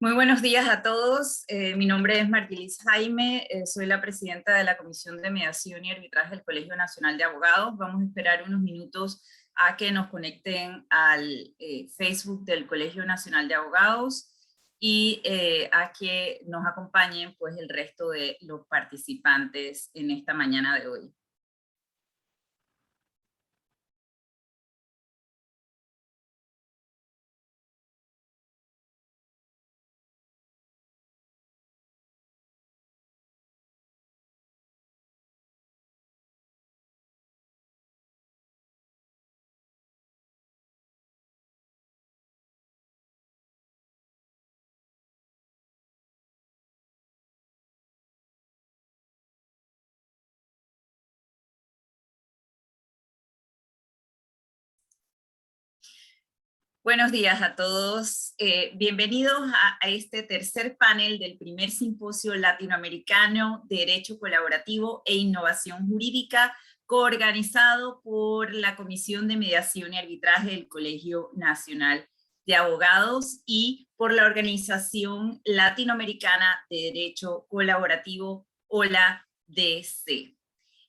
Muy buenos días a todos. Mi nombre es Margilis Jaime, soy la presidenta de la Comisión de Mediación y Arbitraje del Colegio Nacional de Abogados. Vamos a esperar unos minutos a que nos conecten al Facebook del Colegio Nacional de Abogados y a que nos acompañen pues, el resto de los participantes en esta mañana de hoy. Buenos días a todos. Bienvenidos a este tercer panel del primer simposio latinoamericano de Derecho Colaborativo e Innovación Jurídica, coorganizado por la Comisión de Mediación y Arbitraje del Colegio Nacional de Abogados y por la Organización Latinoamericana de Derecho Colaborativo, OLA-DC.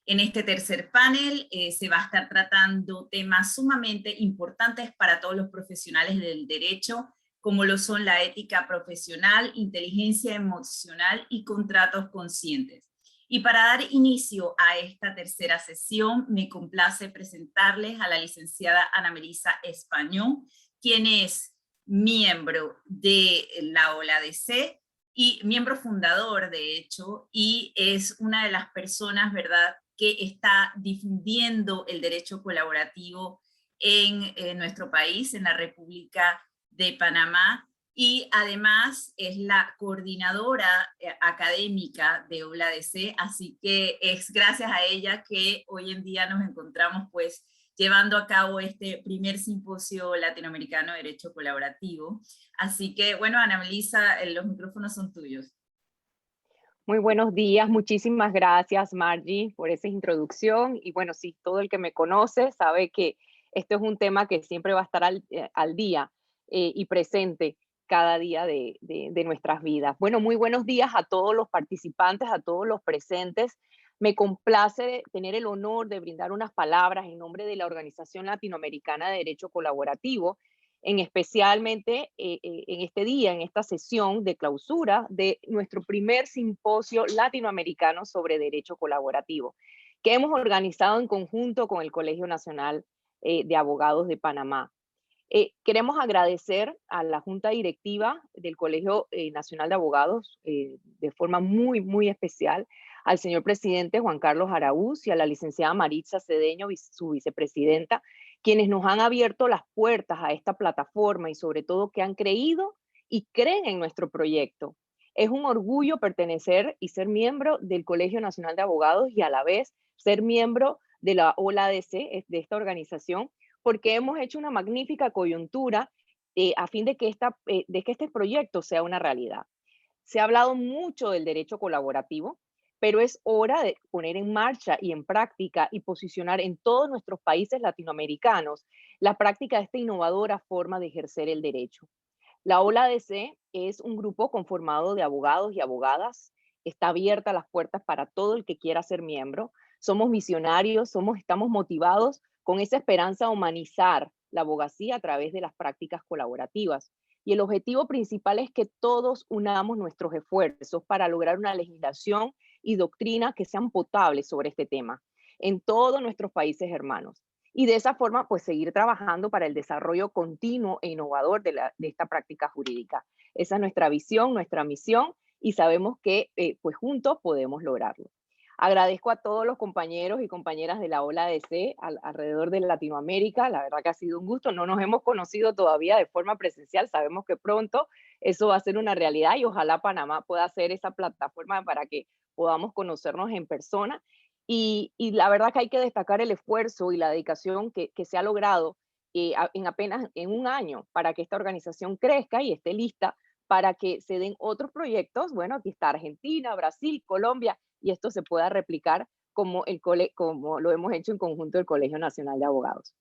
En este tercer panel se va a estar tratando temas sumamente importantes para todos los profesionales del derecho, como lo son la ética profesional, inteligencia emocional y contratos conscientes. Y para dar inicio a esta tercera sesión, me complace presentarles a la licenciada Ana Melisa Español, quien es miembro de la OLA-DC y miembro fundador, de hecho, y es una de las personas, ¿verdad?, que está difundiendo el derecho colaborativo en nuestro país, en la República de Panamá, y además es la coordinadora académica de OLA-DC, así que es gracias a ella que hoy en día nos encontramos pues llevando a cabo este primer simposio latinoamericano de derecho colaborativo. Así que bueno, Ana Melisa, los micrófonos son tuyos. Muy buenos días, muchísimas gracias Margie por esa introducción y bueno, sí, todo el que me conoce sabe que esto es un tema que siempre va a estar al día y presente cada día de nuestras vidas. Bueno, muy buenos días a todos los participantes, a todos los presentes. Me complace tener el honor de brindar unas palabras en nombre de la Organización Latinoamericana de Derecho Colaborativo, en especialmente en este día, en esta sesión de clausura de nuestro primer simposio latinoamericano sobre derecho colaborativo, que hemos organizado en conjunto con el Colegio Nacional de Abogados de Panamá. Queremos agradecer a la Junta Directiva del Colegio Nacional de Abogados de forma muy especial, al señor presidente Juan Carlos Araúz y a la licenciada Maritza Cedeño, su vicepresidenta, quienes nos han abierto las puertas a esta plataforma y sobre todo que han creído y creen en nuestro proyecto. Es un orgullo pertenecer y ser miembro del Colegio Nacional de Abogados y a la vez ser miembro de la OLA-DC, de esta organización, porque hemos hecho una magnífica coyuntura a fin de que este proyecto sea una realidad. Se ha hablado mucho del derecho colaborativo, pero es hora de poner en marcha y en práctica y posicionar en todos nuestros países latinoamericanos la práctica de esta innovadora forma de ejercer el derecho. La OLA-DC es un grupo conformado de abogados y abogadas. Está abierta las puertas para todo el que quiera ser miembro. Somos visionarios, estamos motivados con esa esperanza de humanizar la abogacía a través de las prácticas colaborativas. Y el objetivo principal es que todos unamos nuestros esfuerzos para lograr una legislación y doctrina que sean potables sobre este tema en todos nuestros países hermanos. Y de esa forma, pues seguir trabajando para el desarrollo continuo e innovador de esta práctica jurídica. Esa es nuestra visión, nuestra misión, y sabemos que pues juntos podemos lograrlo. Agradezco a todos los compañeros y compañeras de la OLA-DC alrededor de Latinoamérica. La verdad que ha sido un gusto. No nos hemos conocido todavía de forma presencial. Sabemos que pronto eso va a ser una realidad y ojalá Panamá pueda ser esa plataforma para que podamos conocernos en persona. Y la verdad que hay que destacar el esfuerzo y la dedicación que se ha logrado en apenas un año para que esta organización crezca y esté lista para que se den otros proyectos. Bueno, aquí está Argentina, Brasil, Colombia, y esto se pueda replicar como lo hemos hecho en conjunto del Colegio Nacional de Abogados.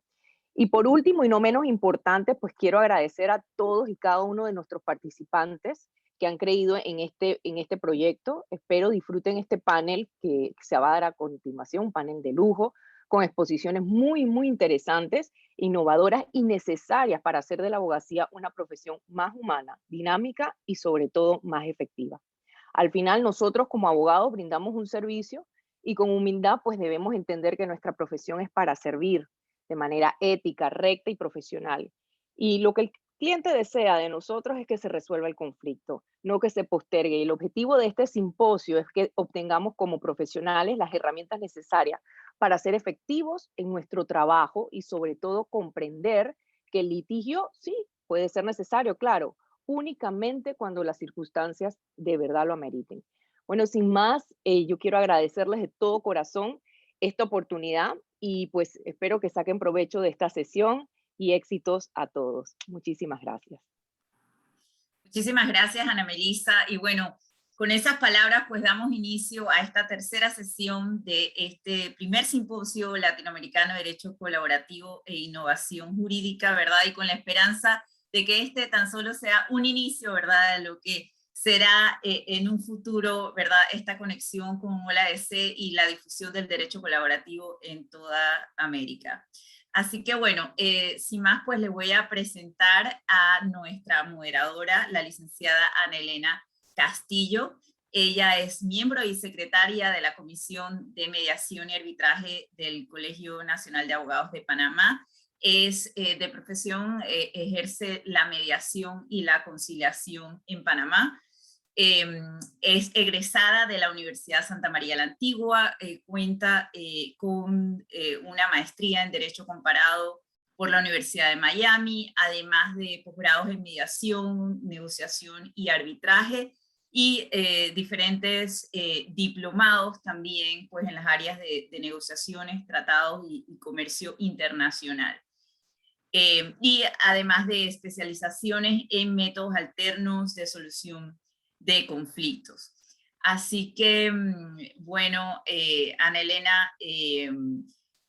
Y por último, y no menos importante, pues quiero agradecer a todos y cada uno de nuestros participantes que han creído en este proyecto. Espero disfruten este panel que se va a dar a continuación, un panel de lujo, con exposiciones muy, muy interesantes, innovadoras y necesarias para hacer de la abogacía una profesión más humana, dinámica y sobre todo más efectiva. Al final, nosotros como abogados brindamos un servicio y con humildad pues debemos entender que nuestra profesión es para servir de manera ética, recta y profesional. Y lo que el cliente desea de nosotros es que se resuelva el conflicto, no que se postergue. Y el objetivo de este simposio es que obtengamos como profesionales las herramientas necesarias para ser efectivos en nuestro trabajo y sobre todo comprender que el litigio sí puede ser necesario, claro, únicamente cuando las circunstancias de verdad lo ameriten. Bueno, sin más, yo quiero agradecerles de todo corazón esta oportunidad y pues espero que saquen provecho de esta sesión y éxitos a todos. Muchísimas gracias. Muchísimas gracias, Ana Melissa. Y bueno, con esas palabras pues damos inicio a esta tercera sesión de este primer simposio latinoamericano de Derecho Colaborativo e Innovación Jurídica, ¿verdad? Y con la esperanza de que este tan solo sea un inicio, ¿verdad? De lo que será en un futuro, ¿verdad? Esta conexión con OLADC y la difusión del derecho colaborativo en toda América. Así que bueno, sin más, pues le voy a presentar a nuestra moderadora, la licenciada Ana Elena Castillo. Ella es miembro y secretaria de la Comisión de Mediación y Arbitraje del Colegio Nacional de Abogados de Panamá. Es de profesión, ejerce la mediación y la conciliación en Panamá. Es egresada de la Universidad Santa María la Antigua, cuenta con una maestría en Derecho Comparado por la Universidad de Miami, además de posgrados en mediación, negociación y arbitraje, y diferentes diplomados también pues, en las áreas de negociaciones, tratados y comercio internacional. Y además de especializaciones en métodos alternos de solución de conflictos. Así que, bueno, Ana Elena,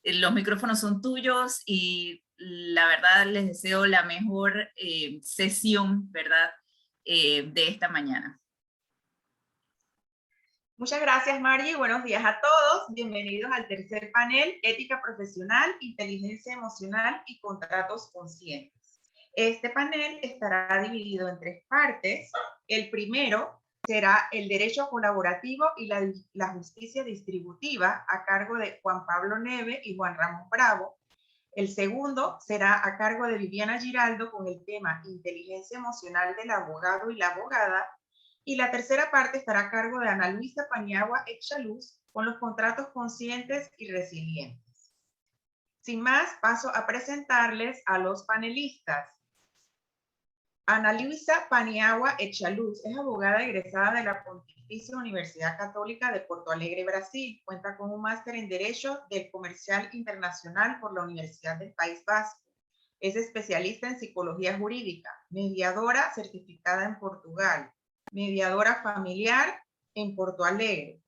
los micrófonos son tuyos y la verdad les deseo la mejor sesión, ¿verdad?, de esta mañana. Muchas gracias, Margie. Buenos días a todos. Bienvenidos al tercer panel, Ética Profesional, Inteligencia Emocional y Contratos Conscientes. Este panel estará dividido en tres partes. El primero será el derecho colaborativo y la justicia distributiva a cargo de Juan Pablo Neve y Juan Ramón Bravo. El segundo será a cargo de Viviana Giraldo con el tema inteligencia emocional del abogado y la abogada. Y la tercera parte estará a cargo de Ana Luisa Paniagua Echaluz con los contratos conscientes y resilientes. Sin más, paso a presentarles a los panelistas. Ana Luisa Paniagua Echaluz es abogada egresada de la Pontificia Universidad Católica de Porto Alegre, Brasil. Cuenta con un máster en Derecho del Comercial Internacional por la Universidad del País Vasco. Es especialista en psicología jurídica, mediadora certificada en Portugal, mediadora familiar en Porto Alegre.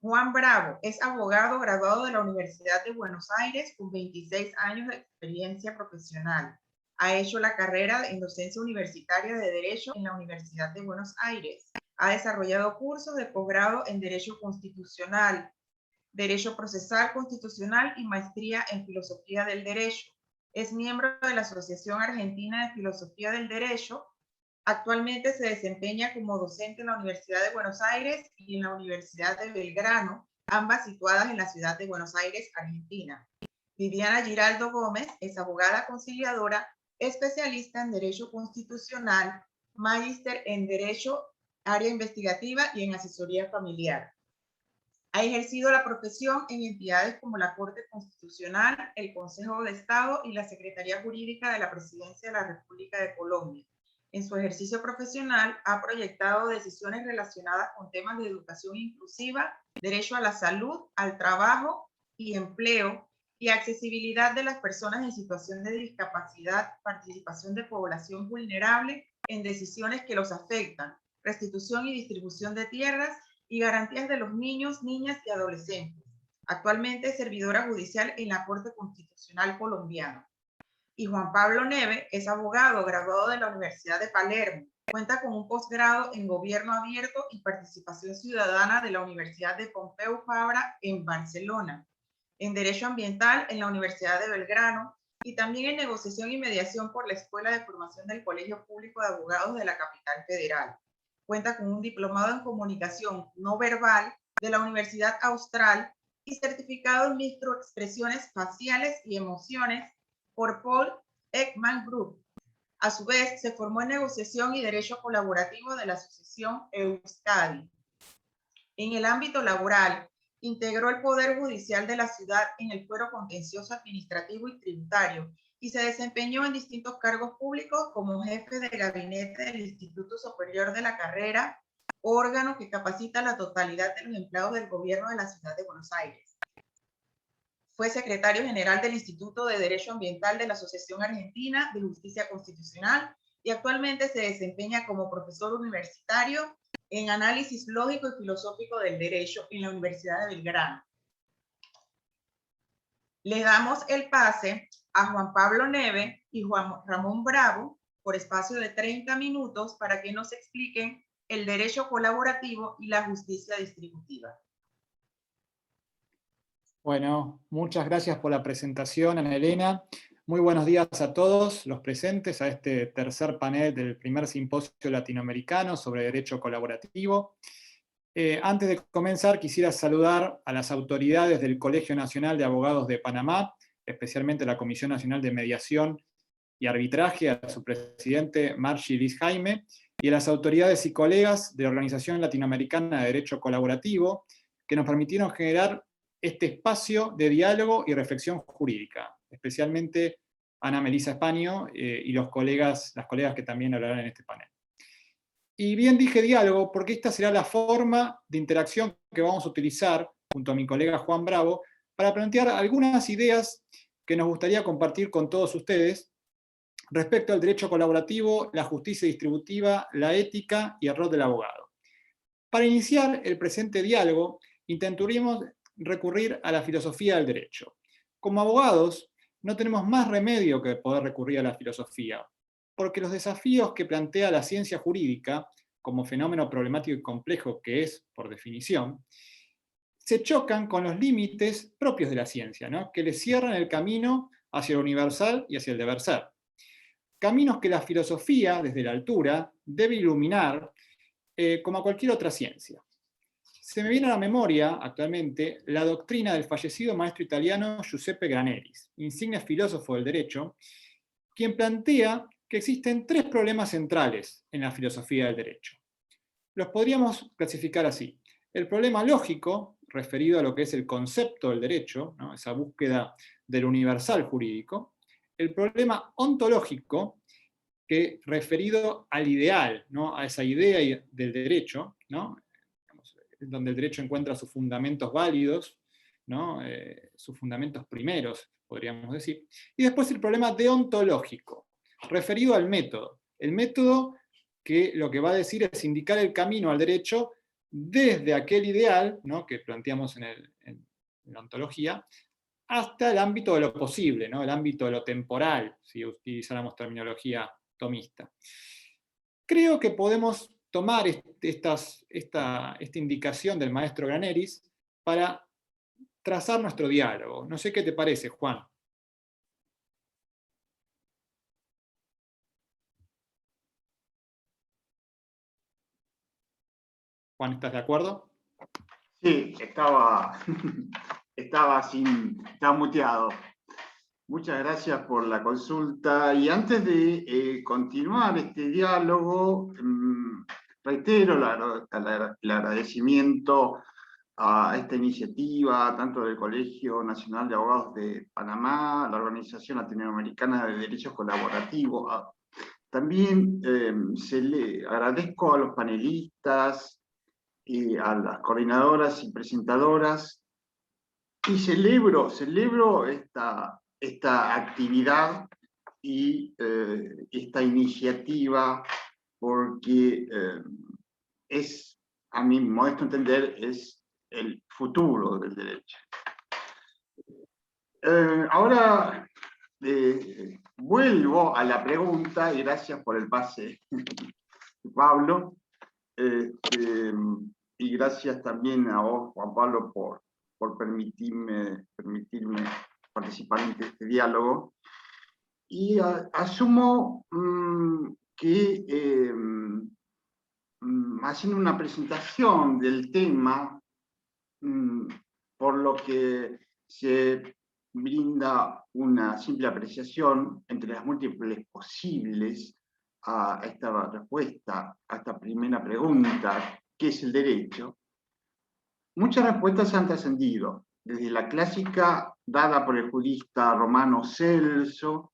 Juan Bravo es abogado graduado de la Universidad de Buenos Aires con 26 años de experiencia profesional. Ha hecho la carrera en docencia universitaria de Derecho en la Universidad de Buenos Aires. Ha desarrollado cursos de posgrado en Derecho Constitucional, Derecho Procesal Constitucional y maestría en Filosofía del Derecho. Es miembro de la Asociación Argentina de Filosofía del Derecho. Actualmente se desempeña como docente en la Universidad de Buenos Aires y en la Universidad de Belgrano, ambas situadas en la ciudad de Buenos Aires, Argentina. Viviana Giraldo Gómez es abogada conciliadora, especialista en Derecho Constitucional, magíster en Derecho, área investigativa y en asesoría familiar. Ha ejercido la profesión en entidades como la Corte Constitucional, el Consejo de Estado y la Secretaría Jurídica de la Presidencia de la República de Colombia. En su ejercicio profesional ha proyectado decisiones relacionadas con temas de educación inclusiva, derecho a la salud, al trabajo y empleo, y accesibilidad de las personas en situación de discapacidad, participación de población vulnerable en decisiones que los afectan, restitución y distribución de tierras y garantías de los niños, niñas y adolescentes. Actualmente es servidora judicial en la Corte Constitucional colombiana. Y Juan Pablo Neve es abogado graduado de la Universidad de Palermo, Cuenta con un posgrado en Gobierno Abierto y Participación Ciudadana de la Universidad de Pompeu Fabra en Barcelona, en Derecho Ambiental en la Universidad de Belgrano y también en Negociación y Mediación por la Escuela de Formación del Colegio Público de Abogados de la Capital Federal. Cuenta con un diplomado en Comunicación No Verbal de la Universidad Austral y certificado en microexpresiones faciales y emociones por Paul Ekman Group. A su vez, se formó en negociación y derecho colaborativo de la Asociación Euskadi. En el ámbito laboral, integró el Poder Judicial de la ciudad en el Fuero Contencioso Administrativo y Tributario y se desempeñó en distintos cargos públicos como jefe de gabinete del Instituto Superior de la Carrera, órgano que capacita a la totalidad de los empleados del gobierno de la ciudad de Buenos Aires. Fue secretario general del Instituto de Derecho Ambiental de la Asociación Argentina de Justicia Constitucional y actualmente se desempeña como profesor universitario en análisis lógico y filosófico del derecho en la Universidad de Belgrano. Le damos el pase a Juan Pablo Neve y Juan Ramón Bravo por espacio de 30 minutos para que nos expliquen el derecho colaborativo y la justicia distributiva. Bueno, muchas gracias por la presentación, Ana Elena. Muy buenos días a todos los presentes a este tercer panel del primer simposio latinoamericano sobre derecho colaborativo. Antes de comenzar, quisiera saludar a las autoridades del Colegio Nacional de Abogados de Panamá, especialmente la Comisión Nacional de Mediación y Arbitraje, a su presidente Margie Liz Jaime, y a las autoridades y colegas de la Organización Latinoamericana de Derecho Colaborativo, que nos permitieron generar este espacio de diálogo y reflexión jurídica, especialmente Ana Melisa Españo y las colegas que también hablarán en este panel. Y bien dije diálogo, porque esta será la forma de interacción que vamos a utilizar, junto a mi colega Juan Bravo, para plantear algunas ideas que nos gustaría compartir con todos ustedes respecto al derecho colaborativo, la justicia distributiva, la ética y el rol del abogado. Para iniciar el presente diálogo, intentaremos recurrir a la filosofía del derecho. Como abogados, no tenemos más remedio que poder recurrir a la filosofía, porque los desafíos que plantea la ciencia jurídica, como fenómeno problemático y complejo que es, por definición, se chocan con los límites propios de la ciencia, ¿no? Que le cierran el camino hacia lo universal y hacia el deber ser. Caminos que la filosofía, desde la altura, debe iluminar como a cualquier otra ciencia. Se me viene a la memoria, actualmente, la doctrina del fallecido maestro italiano Giuseppe Graneris, insigne filósofo del derecho, quien plantea que existen tres problemas centrales en la filosofía del derecho. Los podríamos clasificar así. El problema lógico, referido a lo que es el concepto del derecho, ¿no? Esa búsqueda del universal jurídico. El problema ontológico, que referido al ideal, ¿no? A esa idea del derecho, ¿no? Donde el derecho encuentra sus fundamentos válidos, ¿no? Sus fundamentos primeros, podríamos decir. Y después el problema deontológico, referido al método. El método que lo que va a decir es indicar el camino al derecho desde aquel ideal, ¿no? Que planteamos en la ontología, hasta el ámbito de lo posible, ¿no? El ámbito de lo temporal, si utilizáramos terminología tomista. Creo que podemos tomar esta indicación del maestro Graneris para trazar nuestro diálogo. No sé qué te parece, Juan. Juan, ¿estás de acuerdo? Sí, estaba muteado. Muchas gracias por la consulta. Y antes de continuar este diálogo, reitero el agradecimiento a esta iniciativa, tanto del Colegio Nacional de Abogados de Panamá, la Organización Latinoamericana de Derecho Colaborativo. También agradezco a los panelistas, y a las coordinadoras y presentadoras, y celebro esta actividad y esta iniciativa, porque es, a mi modesto entender, es el futuro del derecho. Ahora vuelvo a la pregunta, y gracias por el pase Pablo. Y gracias también a vos, Juan Pablo, por permitirme participar en este diálogo. Y asumo que haciendo una presentación del tema, por lo que se brinda una simple apreciación entre las múltiples posibles a esta respuesta, a esta primera pregunta, ¿qué es el derecho? Muchas respuestas han trascendido, desde la clásica dada por el jurista romano Celso,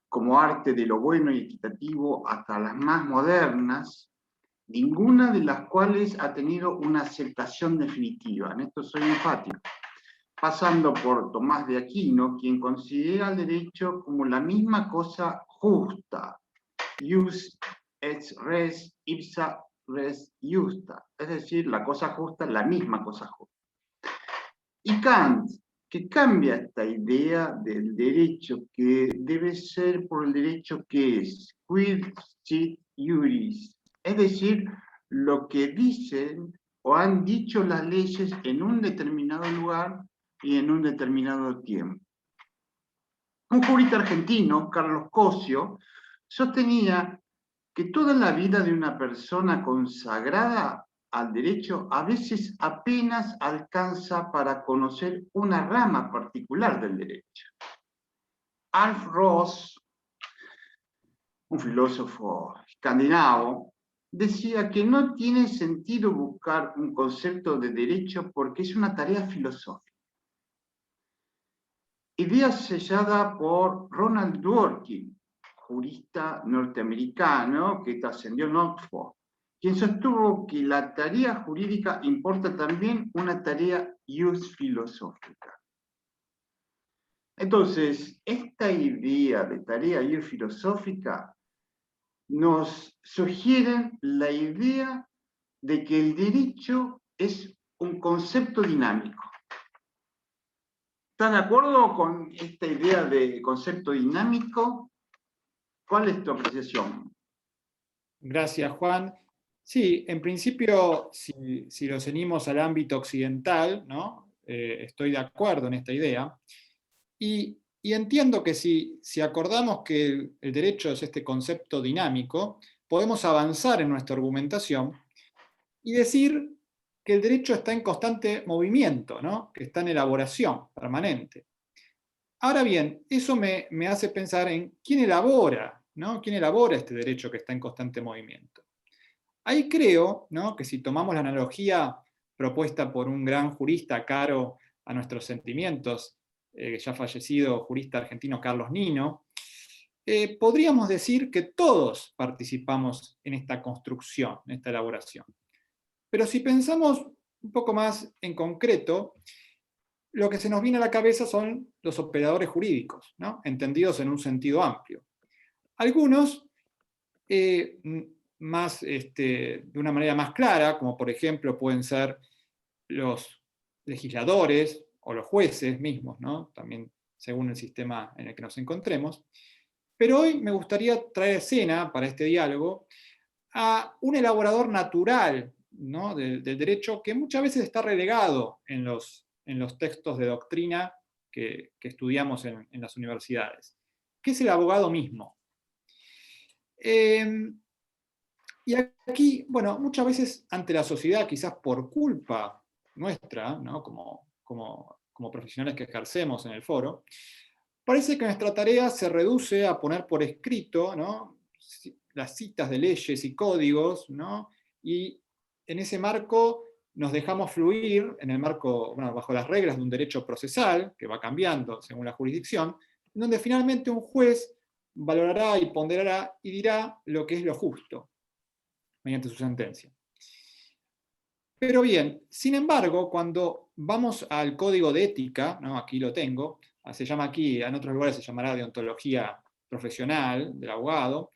como arte de lo bueno y equitativo, hasta las más modernas, ninguna de las cuales ha tenido una aceptación definitiva, en esto soy enfático, pasando por Tomás de Aquino, quien considera el derecho como la misma cosa justa, jus et res ipsa res justa, es decir, la cosa justa, la misma cosa justa. Y Kant, que cambia esta idea del derecho que debe ser por el derecho que es, quid sit iuris, es decir, lo que dicen o han dicho las leyes en un determinado lugar y en un determinado tiempo. Un jurista argentino, Carlos Cosio, sostenía que toda la vida de una persona consagrada al derecho a veces apenas alcanza para conocer una rama particular del derecho. Alf Ross, un filósofo escandinavo, decía que no tiene sentido buscar un concepto de derecho porque es una tarea filosófica. Idea sellada por Ronald Dworkin, jurista norteamericano que trascendió en Oxford, quien sostuvo que la tarea jurídica importa también una tarea ius filosófica. Entonces, esta idea de tarea ius filosófica nos sugiere la idea de que el derecho es un concepto dinámico. ¿Están de acuerdo con esta idea de concepto dinámico? ¿Cuál es tu apreciación? Gracias, Juan. Sí, en principio, si lo ceñimos al ámbito occidental, ¿no? Estoy de acuerdo en esta idea. Y entiendo que si acordamos que el derecho es este concepto dinámico, podemos avanzar en nuestra argumentación y decir que el derecho está en constante movimiento, ¿no? Que está en elaboración permanente. Ahora bien, eso me hace pensar en quién elabora, ¿no? ¿Quién elabora este derecho que está en constante movimiento? Ahí creo, ¿no? Que si tomamos la analogía propuesta por un gran jurista caro a nuestros sentimientos, ya fallecido jurista argentino Carlos Nino, podríamos decir que todos participamos en esta construcción, en esta elaboración. Pero si pensamos un poco más en concreto, lo que se nos viene a la cabeza son los operadores jurídicos, ¿no? Entendidos en un sentido amplio. Algunos, de una manera más clara, como por ejemplo pueden ser los legisladores o los jueces mismos, ¿no? También según el sistema en el que nos encontremos. Pero hoy me gustaría traer a escena para este diálogo a un elaborador natural, ¿no? del derecho que muchas veces está relegado en los textos de doctrina que estudiamos en las universidades, que es el abogado mismo. Y aquí, bueno, muchas veces ante la sociedad, quizás por culpa nuestra, ¿no? como profesionales que ejercemos en el foro, parece que nuestra tarea se reduce a poner por escrito, ¿no? Las citas de leyes y códigos, ¿no? Y en ese marco nos dejamos fluir, en el marco, bueno, bajo las reglas de un derecho procesal, que va cambiando según la jurisdicción, en donde finalmente un juez valorará y ponderará y dirá lo que es lo justo, mediante su sentencia. Pero bien, sin embargo, cuando vamos al código de ética, ¿no? Aquí lo tengo, se llama aquí, en otros lugares se llamará deontología profesional del abogado,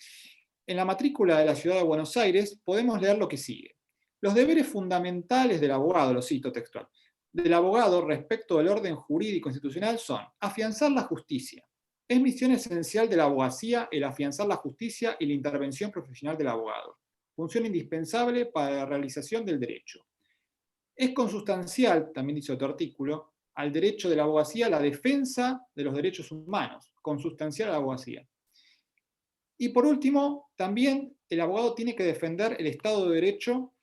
en la matrícula de la Ciudad de Buenos Aires podemos leer lo que sigue. Los deberes fundamentales del abogado, lo cito textual, del abogado respecto del orden jurídico institucional son afianzar la justicia. Es misión esencial de la abogacía el afianzar la justicia y la intervención profesional del abogado. función indispensable para la realización del derecho. Es consustancial, también dice otro artículo, al derecho de la abogacía la defensa de los derechos humanos, consustancial a la abogacía. Y por último, también el abogado tiene que defender el Estado de Derecho,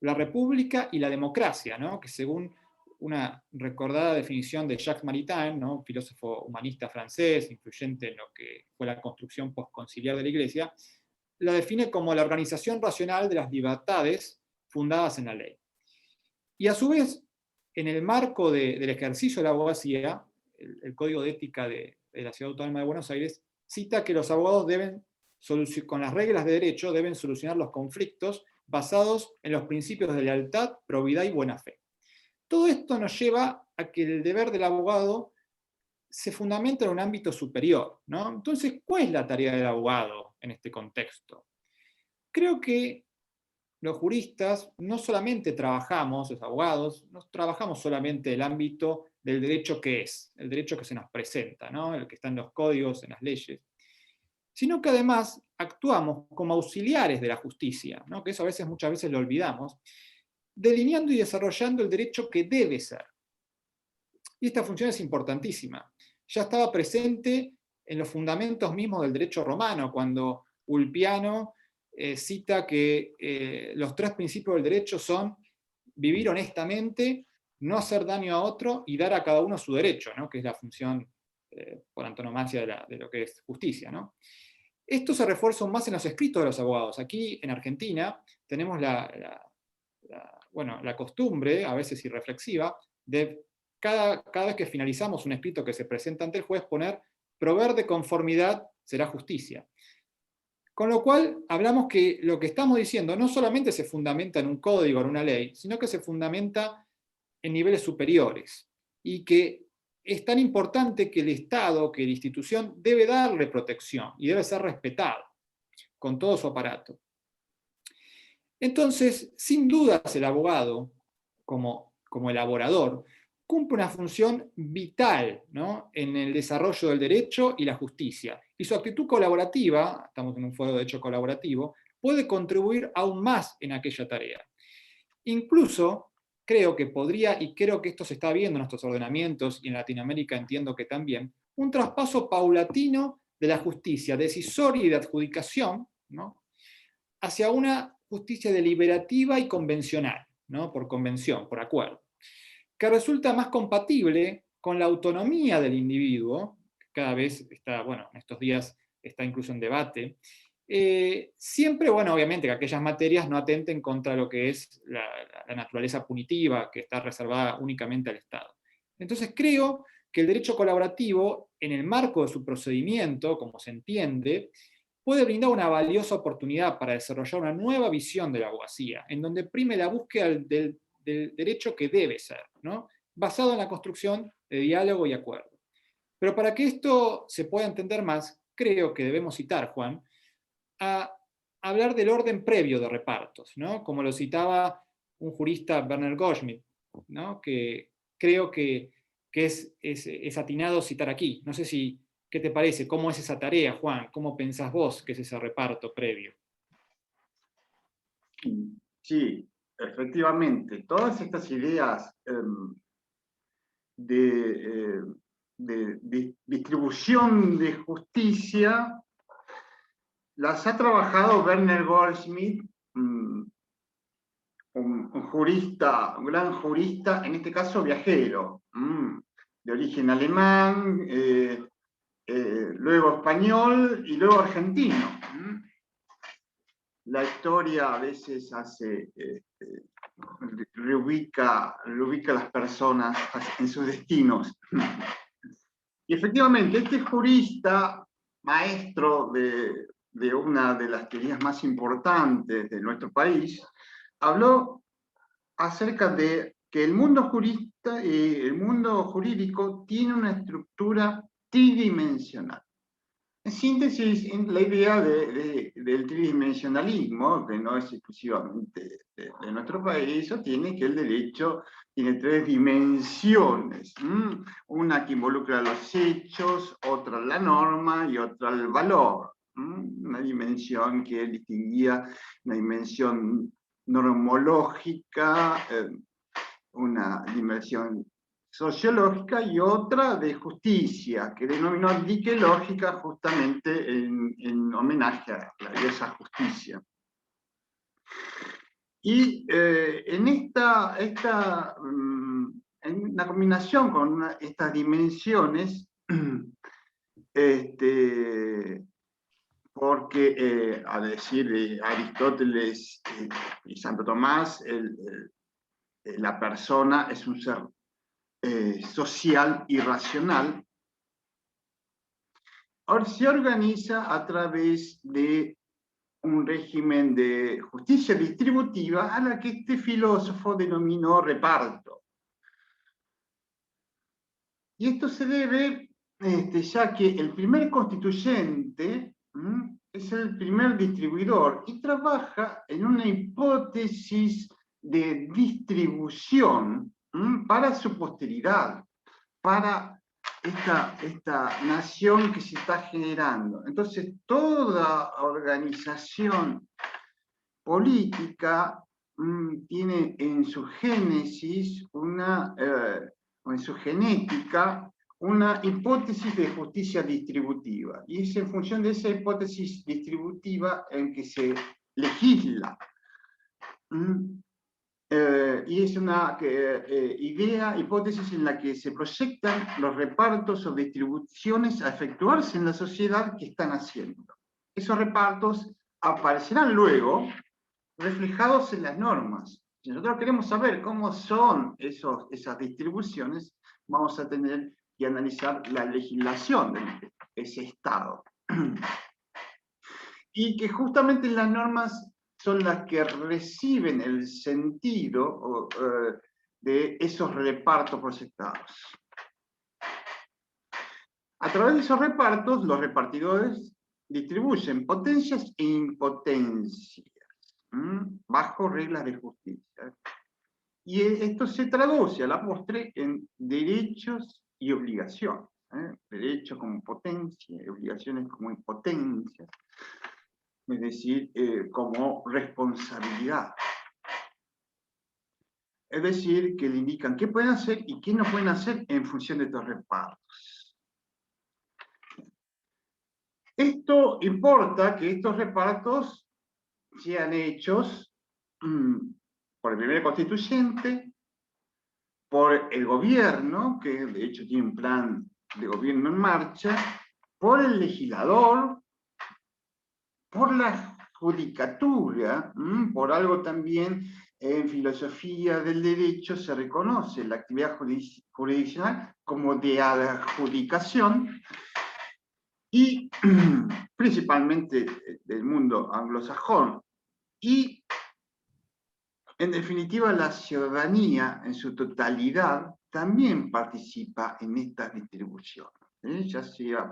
la República y la democracia, ¿no? Que según una recordada definición de Jacques Maritain, ¿no? Un filósofo humanista francés, influyente en lo que fue la construcción postconciliar de la Iglesia, la define como la organización racional de las libertades fundadas en la ley. Y a su vez, en el marco del ejercicio de la abogacía, el Código de Ética de la Ciudad Autónoma de Buenos Aires cita que los abogados deben, con las reglas de derecho, deben solucionar los conflictos basados en los principios de lealtad, probidad y buena fe. Todo esto nos lleva a que el deber del abogado se fundamenta en un ámbito superior, ¿no? Entonces, ¿cuál es la tarea del abogado en este contexto? Creo que los juristas no solamente trabajamos, los abogados, no trabajamos solamente el ámbito del derecho que es, el derecho que se nos presenta, ¿no? El que está en los códigos, en las leyes, sino que además actuamos como auxiliares de la justicia, ¿no? Que eso muchas veces lo olvidamos, delineando y desarrollando el derecho que debe ser. Y esta función es importantísima. Ya estaba presente en los fundamentos mismos del derecho romano, cuando Ulpiano cita que los 3 principios del derecho son vivir honestamente, no hacer daño a otro y dar a cada uno su derecho, ¿no? Que es la función por antonomasia de lo que es justicia, ¿no? Esto se refuerza aún más en los escritos de los abogados. Aquí en Argentina tenemos la costumbre, a veces irreflexiva, de cada vez que finalizamos un escrito que se presenta ante el juez, poner proveer de conformidad será justicia. Con lo cual, hablamos que lo que estamos diciendo no solamente se fundamenta en un código, en una ley, sino que se fundamenta en niveles superiores. Y que es tan importante que el Estado, que la institución, debe darle protección y debe ser respetado con todo su aparato. Entonces, sin dudas, el abogado, como elaborador, cumple una función vital, ¿no? En el desarrollo del derecho y la justicia. Y su actitud colaborativa, estamos en un foro de derecho colaborativo, puede contribuir aún más en aquella tarea. Incluso, creo que podría, y creo que esto se está viendo en nuestros ordenamientos, y en Latinoamérica entiendo que también, un traspaso paulatino de la justicia decisoria y de adjudicación, ¿no? Hacia una justicia deliberativa y convencional, ¿no? Por convención, por acuerdo, que resulta más compatible con la autonomía del individuo, que cada vez está, en estos días está incluso en debate, siempre, obviamente que aquellas materias no atenten contra lo que es la naturaleza punitiva, que está reservada únicamente al Estado. Entonces creo que el derecho colaborativo, en el marco de su procedimiento, como se entiende, puede brindar una valiosa oportunidad para desarrollar una nueva visión de la abogacía, en donde prime la búsqueda del derecho que debe ser, ¿no? Basado en la construcción de diálogo y acuerdo. Pero para que esto se pueda entender más, creo que debemos citar, Juan, a hablar del orden previo de repartos, ¿no? Como lo citaba un jurista, Werner Goldschmidt, ¿no? Que creo que es atinado citar aquí. No sé ¿qué te parece? ¿Cómo es esa tarea, Juan? ¿Cómo pensás vos que es ese reparto previo? Sí, efectivamente. Todas estas ideas de distribución de justicia las ha trabajado Werner Goldschmidt, un jurista, un gran jurista, en este caso viajero, de origen alemán, luego español y luego argentino. La historia a veces reubica a las personas en sus destinos. Y efectivamente, este jurista, maestro de una de las teorías más importantes de nuestro país, habló acerca de que el mundo jurídico tiene una estructura tridimensional. En síntesis, la idea del tridimensionalismo, que no es exclusivamente de nuestro país, sostiene que el derecho tiene 3 dimensiones. Una que involucra los hechos, otra la norma y otra el valor. una dimensión que distinguía una dimensión normológica, una dimensión sociológica y otra de justicia, que denominó diquelógica justamente en homenaje a la diosa justicia. Y en la combinación con estas dimensiones, porque a decir de Aristóteles y Santo Tomás, la persona es un ser social y racional, se organiza a través de un régimen de justicia distributiva a la que este filósofo denominó reparto. Y esto se debe, ya que el primer constituyente es el primer distribuidor y trabaja en una hipótesis de distribución para su posteridad, para esta nación que se está generando. Entonces, toda organización política tiene en su génesis en su genética, una hipótesis de justicia distributiva. Y es en función de esa hipótesis distributiva en que se legisla. Y es una hipótesis en la que se proyectan los repartos o distribuciones a efectuarse en la sociedad que están haciendo. Esos repartos aparecerán luego reflejados en las normas. Si nosotros queremos saber cómo son esas distribuciones, vamos a tener que analizar la legislación de ese Estado. Y que justamente las normas son las que reciben el sentido de esos repartos proyectados. A través de esos repartos, los repartidores distribuyen potencias e impotencias, bajo reglas de justicia. Y esto se traduce a la postre en derechos y obligaciones. Derechos como potencia y obligaciones como impotencia. Es decir, como responsabilidad. Es decir, que le indican qué pueden hacer y qué no pueden hacer en función de estos repartos. Esto importa que estos repartos sean hechos por el primer constituyente, por el gobierno, que de hecho tiene un plan de gobierno en marcha, por el legislador, por la judicatura, por algo también en filosofía del derecho se reconoce la actividad jurisdiccional como de adjudicación, y principalmente del mundo anglosajón. Y en definitiva la ciudadanía en su totalidad también participa en esta distribución, ya sea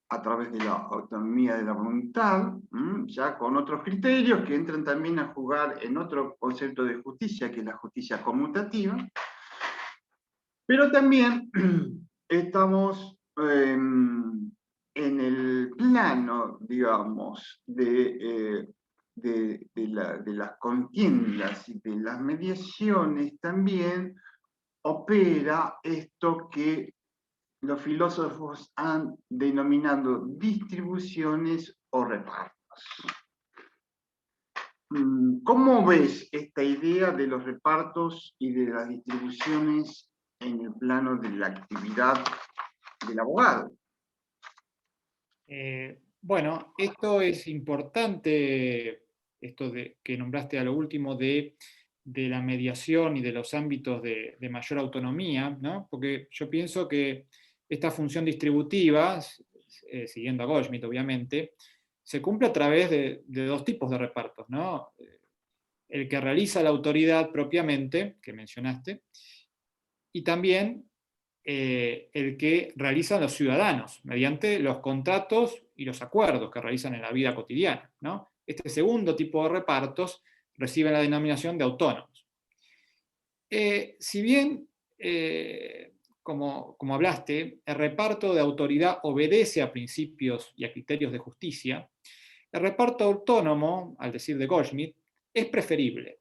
a través de la autonomía de la voluntad, ya con otros criterios que entran también a jugar en otro concepto de justicia, que es la justicia conmutativa, pero también estamos en el plano, digamos, de las contiendas y de las mediaciones. También opera esto que los filósofos han denominado distribuciones o repartos. ¿Cómo ves esta idea de los repartos y de las distribuciones en el plano de la actividad del abogado? Bueno, esto es importante, esto que nombraste a lo último de la mediación y de los ámbitos de mayor autonomía, ¿no? Porque yo pienso que esta función distributiva, siguiendo a Goldschmidt obviamente, se cumple a través de dos tipos de repartos, ¿no? El que realiza la autoridad propiamente, que mencionaste, y también el que realizan los ciudadanos, mediante los contratos y los acuerdos que realizan en la vida cotidiana, ¿no? Este segundo tipo de repartos recibe la denominación de autónomos. Si bien como hablaste, el reparto de autoridad obedece a principios y a criterios de justicia, el reparto autónomo, al decir de Goldschmidt, es preferible,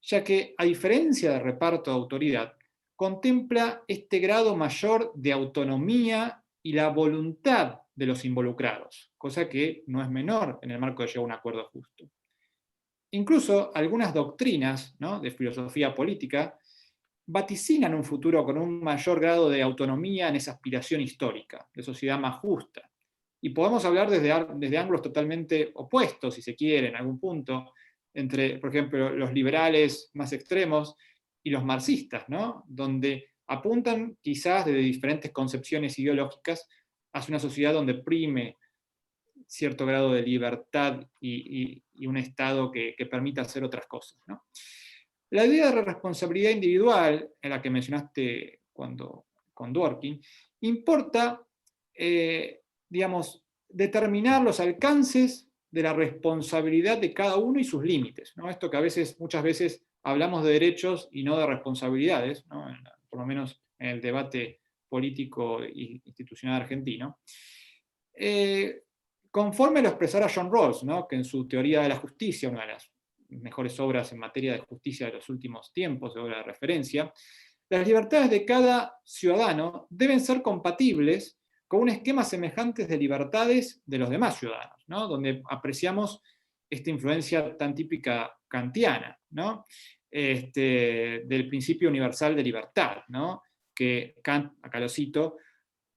ya que, a diferencia del reparto de autoridad, contempla este grado mayor de autonomía y la voluntad de los involucrados, cosa que no es menor en el marco de llegar a un acuerdo justo. Incluso algunas doctrinas, ¿no?, de filosofía política vaticinan un futuro con un mayor grado de autonomía en esa aspiración histórica, de sociedad más justa. Y podemos hablar desde ángulos totalmente opuestos, si se quiere, en algún punto, entre, por ejemplo, los liberales más extremos y los marxistas, ¿no?, donde apuntan quizás desde diferentes concepciones ideológicas hacia una sociedad donde prime cierto grado de libertad y un Estado que permita hacer otras cosas, ¿no? La idea de responsabilidad individual, en la que mencionaste con Dworkin, importa, digamos, determinar los alcances de la responsabilidad de cada uno y sus límites, ¿no? Esto que muchas veces hablamos de derechos y no de responsabilidades, ¿no?, por lo menos en el debate político e institucional argentino. Conforme lo expresara John Rawls, ¿no?, que en su Teoría de la Justicia, una de las mejores obras en materia de justicia de los últimos tiempos, de obra de referencia, las libertades de cada ciudadano deben ser compatibles con un esquema semejante de libertades de los demás ciudadanos, ¿no?, donde apreciamos esta influencia tan típica kantiana, ¿no?, del principio universal de libertad, ¿no?, que Kant, acá lo cito,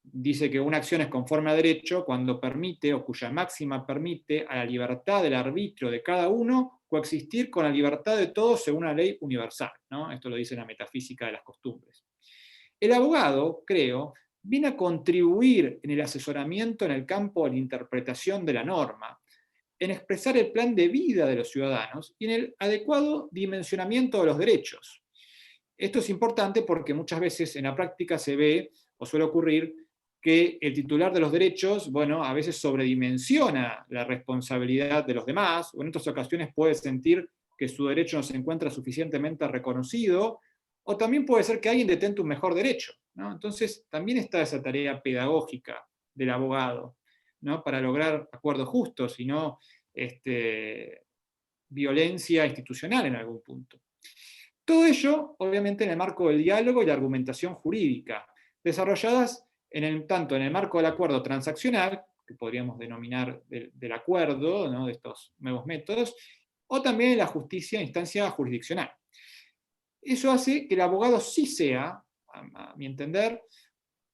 dice que una acción es conforme a derecho cuando permite, o cuya máxima permite, a la libertad del arbitrio de cada uno coexistir con la libertad de todos según una ley universal, ¿no? Esto lo dice la metafísica de las costumbres. El abogado, creo, viene a contribuir en el asesoramiento en el campo de la interpretación de la norma, en expresar el plan de vida de los ciudadanos y en el adecuado dimensionamiento de los derechos. Esto es importante porque muchas veces en la práctica se ve, o suele ocurrir, que el titular de los derechos, bueno, a veces sobredimensiona la responsabilidad de los demás, o en otras ocasiones puede sentir que su derecho no se encuentra suficientemente reconocido, o también puede ser que alguien detente un mejor derecho, ¿no? Entonces, también está esa tarea pedagógica del abogado, ¿no?, para lograr acuerdos justos y no violencia institucional en algún punto. Todo ello, obviamente, en el marco del diálogo y la argumentación jurídica, desarrolladas tanto en el marco del acuerdo transaccional, que podríamos denominar del acuerdo, ¿no?, de estos nuevos métodos, o también en la justicia en instancia jurisdiccional. Eso hace que el abogado sí sea, a mi entender,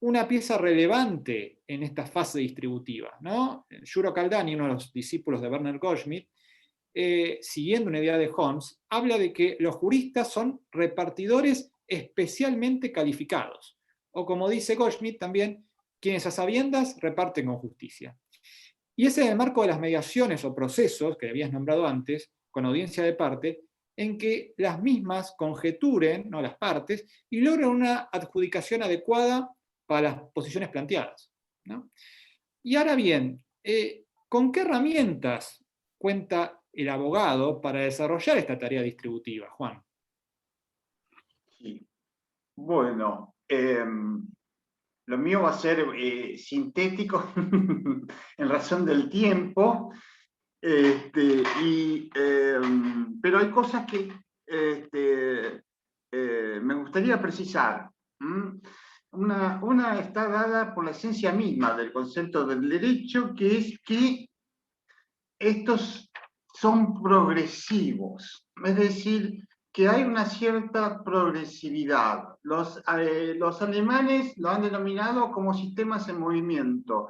una pieza relevante en esta fase distributiva, ¿no? Juro Caldani, uno de los discípulos de Werner Goldschmidt, siguiendo una idea de Holmes, habla de que los juristas son repartidores especialmente calificados, o como dice Goldschmidt también, quienes a sabiendas reparten con justicia. Y ese es el marco de las mediaciones o procesos, que habías nombrado antes, con audiencia de parte, en que las mismas conjeturen, ¿no?, las partes, y logran una adjudicación adecuada para las posiciones planteadas, ¿no? Y ahora bien, ¿con qué herramientas cuenta el abogado para desarrollar esta tarea distributiva, Juan? Sí. Bueno, lo mío va a ser sintético en razón del tiempo, pero hay cosas que me gustaría precisar. Una está dada por la esencia misma del concepto del derecho, que es que estos son progresivos, es decir, que hay una cierta progresividad. Los alemanes lo han denominado como sistemas en movimiento.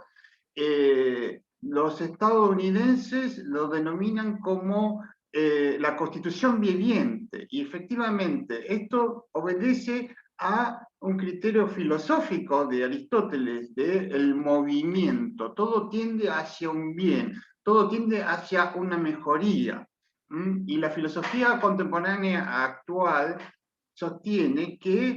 Los estadounidenses lo denominan como la constitución viviente, y efectivamente esto obedece a un criterio filosófico de Aristóteles, del movimiento. Todo tiende hacia un bien, todo tiende hacia una mejoría. Y la filosofía contemporánea actual sostiene que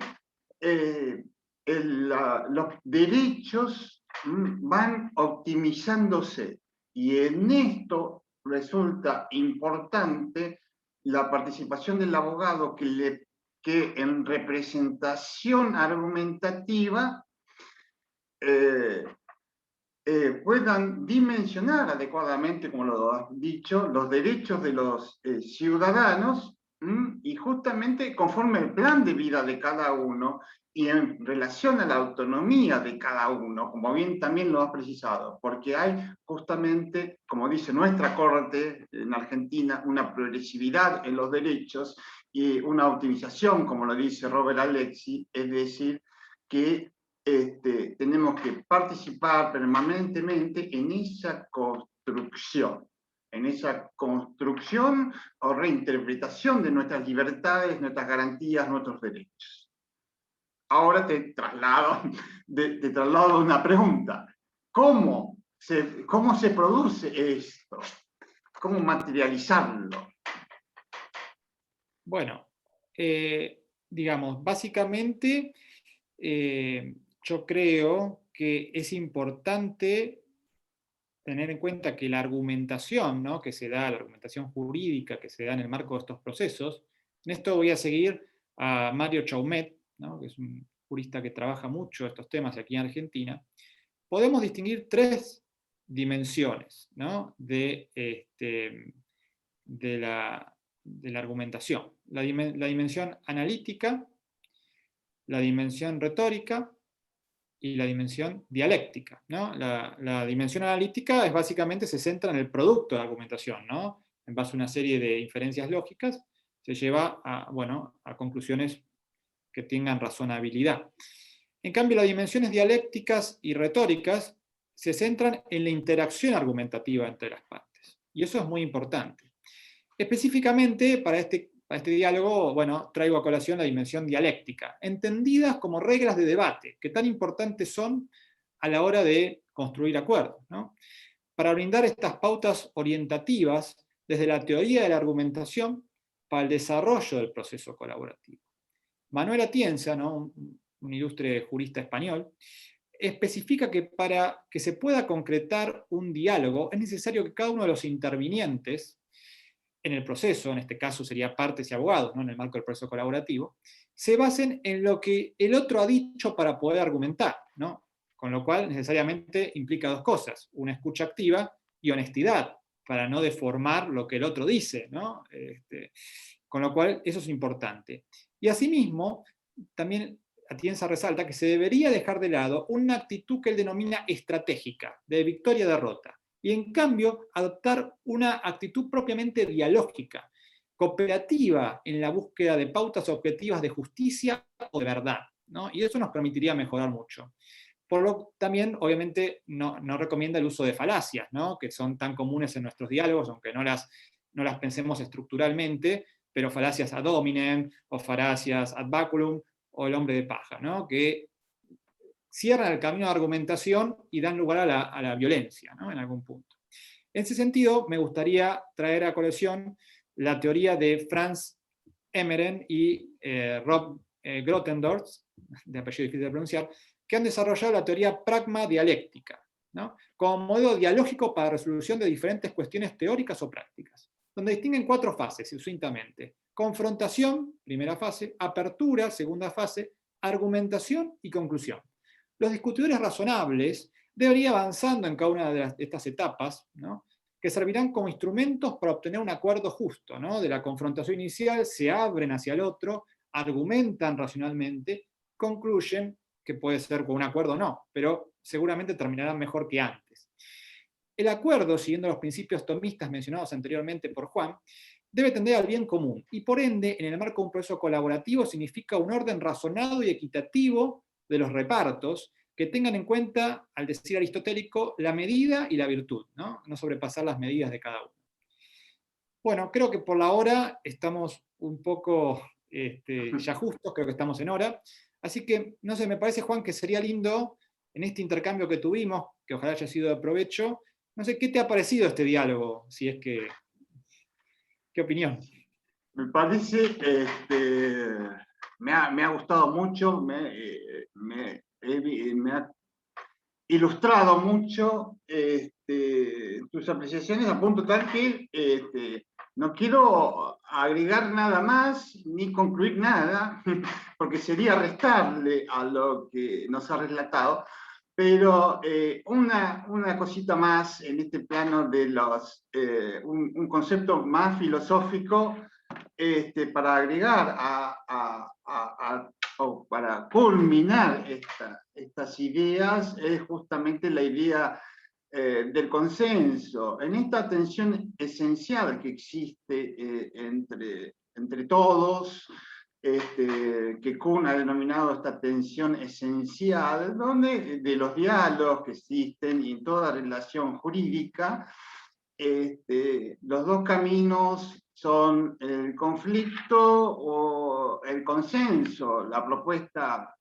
los derechos van optimizándose, y en esto resulta importante la participación del abogado, que le que en representación argumentativa puedan dimensionar adecuadamente, como lo has dicho, los derechos de los ciudadanos, y justamente conforme el plan de vida de cada uno y en relación a la autonomía de cada uno, como bien también lo has precisado, porque hay justamente, como dice nuestra Corte en Argentina, una progresividad en los derechos y una optimización, como lo dice Robert Alexi, es decir, que tenemos que participar permanentemente en esa construcción o reinterpretación de nuestras libertades, nuestras garantías, nuestros derechos. Ahora te traslado una pregunta. ¿Cómo se produce esto? ¿Cómo materializarlo? Bueno, digamos, básicamente yo creo que es importante tener en cuenta que la argumentación, ¿no?, que se da, la argumentación jurídica que se da en el marco de estos procesos, en esto voy a seguir a Mario Chaumet, ¿no?, que es un jurista que trabaja mucho estos temas aquí en Argentina. Podemos distinguir tres dimensiones, ¿no?, de la argumentación. La dimensión analítica, la dimensión retórica y la dimensión dialéctica, ¿no? La dimensión analítica es básicamente se centra en el producto de la argumentación, ¿no? En base a una serie de inferencias lógicas, se lleva a conclusiones que tengan razonabilidad. En cambio, las dimensiones dialécticas y retóricas se centran en la interacción argumentativa entre las partes. Y eso es muy importante. Específicamente, para este diálogo, traigo a colación la dimensión dialéctica, entendidas como reglas de debate, que tan importantes son a la hora de construir acuerdos, ¿no? Para brindar estas pautas orientativas desde la teoría de la argumentación para el desarrollo del proceso colaborativo. Manuel Atienza, ¿no?, un ilustre jurista español, especifica que para que se pueda concretar un diálogo es necesario que cada uno de los intervinientes en el proceso, en este caso sería partes y abogados, ¿no?, en el marco del proceso colaborativo, se basen en lo que el otro ha dicho para poder argumentar, ¿no? Con lo cual necesariamente implica dos cosas, una escucha activa y honestidad, para no deformar lo que el otro dice, ¿no? Con lo cual eso es importante. Y asimismo, también Atienza resalta que se debería dejar de lado una actitud que él denomina estratégica, de victoria-derrota, y en cambio adoptar una actitud propiamente dialógica, cooperativa en la búsqueda de pautas objetivas de justicia o de verdad, ¿no? Y eso nos permitiría mejorar mucho. Por lo que también, obviamente, no recomienda el uso de falacias, ¿no?, que son tan comunes en nuestros diálogos, aunque no las pensemos estructuralmente, pero falacias ad hominem, o falacias ad baculum, o el hombre de paja, ¿no?, que cierran el camino de argumentación y dan lugar a la violencia, ¿no?, en algún punto. En ese sentido, me gustaría traer a colación la teoría de Franz Emmeren y Rob Grotendorf, de apellido difícil de pronunciar, que han desarrollado la teoría pragma-dialéctica, ¿no?, como modelo dialógico para resolución de diferentes cuestiones teóricas o prácticas, donde distinguen 4 fases, sucintamente: confrontación, primera fase; apertura, segunda fase; argumentación y conclusión. Los discutidores razonables deberían ir avanzando en cada una de estas etapas, ¿no?, que servirán como instrumentos para obtener un acuerdo justo, ¿no? De la confrontación inicial se abren hacia el otro, argumentan racionalmente, concluyen, que puede ser con un acuerdo o no, pero seguramente terminarán mejor que antes. El acuerdo, siguiendo los principios tomistas mencionados anteriormente por Juan, debe tender al bien común, y por ende, en el marco de un proceso colaborativo, significa un orden razonado y equitativo de los repartos, que tengan en cuenta, al decir aristotélico, la medida y la virtud, ¿no?, no sobrepasar las medidas de cada uno. Bueno, creo que por la hora estamos un poco ya justos, creo que estamos en hora. Así que, no sé, me parece, Juan, que sería lindo, en este intercambio que tuvimos, que ojalá haya sido de provecho, no sé, ¿qué te ha parecido este diálogo? Si es que... ¿Qué opinión? Me parece, me ha gustado mucho, me ha ilustrado mucho tus apreciaciones, a punto tal que no quiero agregar nada más, ni concluir nada, porque sería restarle a lo que nos ha relatado, pero una cosita más en este plano de un concepto más filosófico para agregar o para culminar estas ideas, es justamente la idea del consenso, en esta tensión esencial que existe entre todos, que Kuhn ha denominado esta tensión esencial, donde de los diálogos que existen y en toda relación jurídica, los dos caminos son el conflicto o el consenso. La propuesta,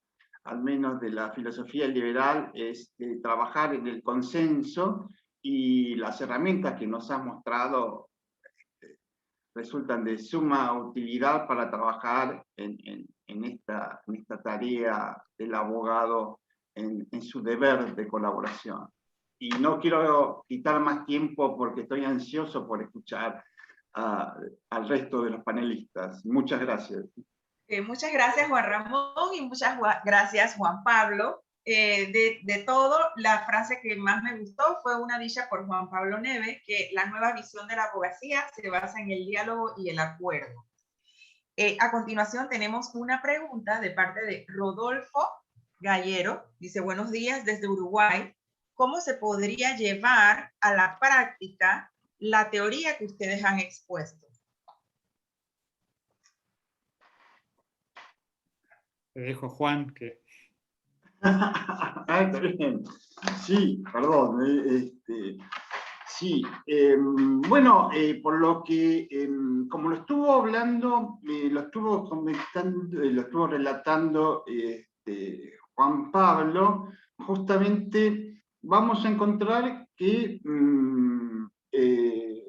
al menos de la filosofía liberal, es trabajar en el consenso, y las herramientas que nos has mostrado resultan de suma utilidad para trabajar en esta tarea del abogado en su deber de colaboración. Y no quiero quitar más tiempo porque estoy ansioso por escuchar al resto de los panelistas. Muchas gracias. Muchas gracias, Juan Ramón, y muchas gracias, Juan Pablo. De todo, la frase que más me gustó fue una dicha por Juan Pablo Neves, que la nueva visión de la abogacía se basa en el diálogo y el acuerdo. A continuación tenemos una pregunta de parte de Rodolfo Gallero. Dice, buenos días desde Uruguay. ¿Cómo se podría llevar a la práctica la teoría que ustedes han expuesto? Te dejo, Juan, que... Está bien. Sí, perdón. Sí, bueno, por lo que, como lo estuvo hablando, lo estuvo comentando, lo estuvo relatando Juan Pablo, justamente vamos a encontrar que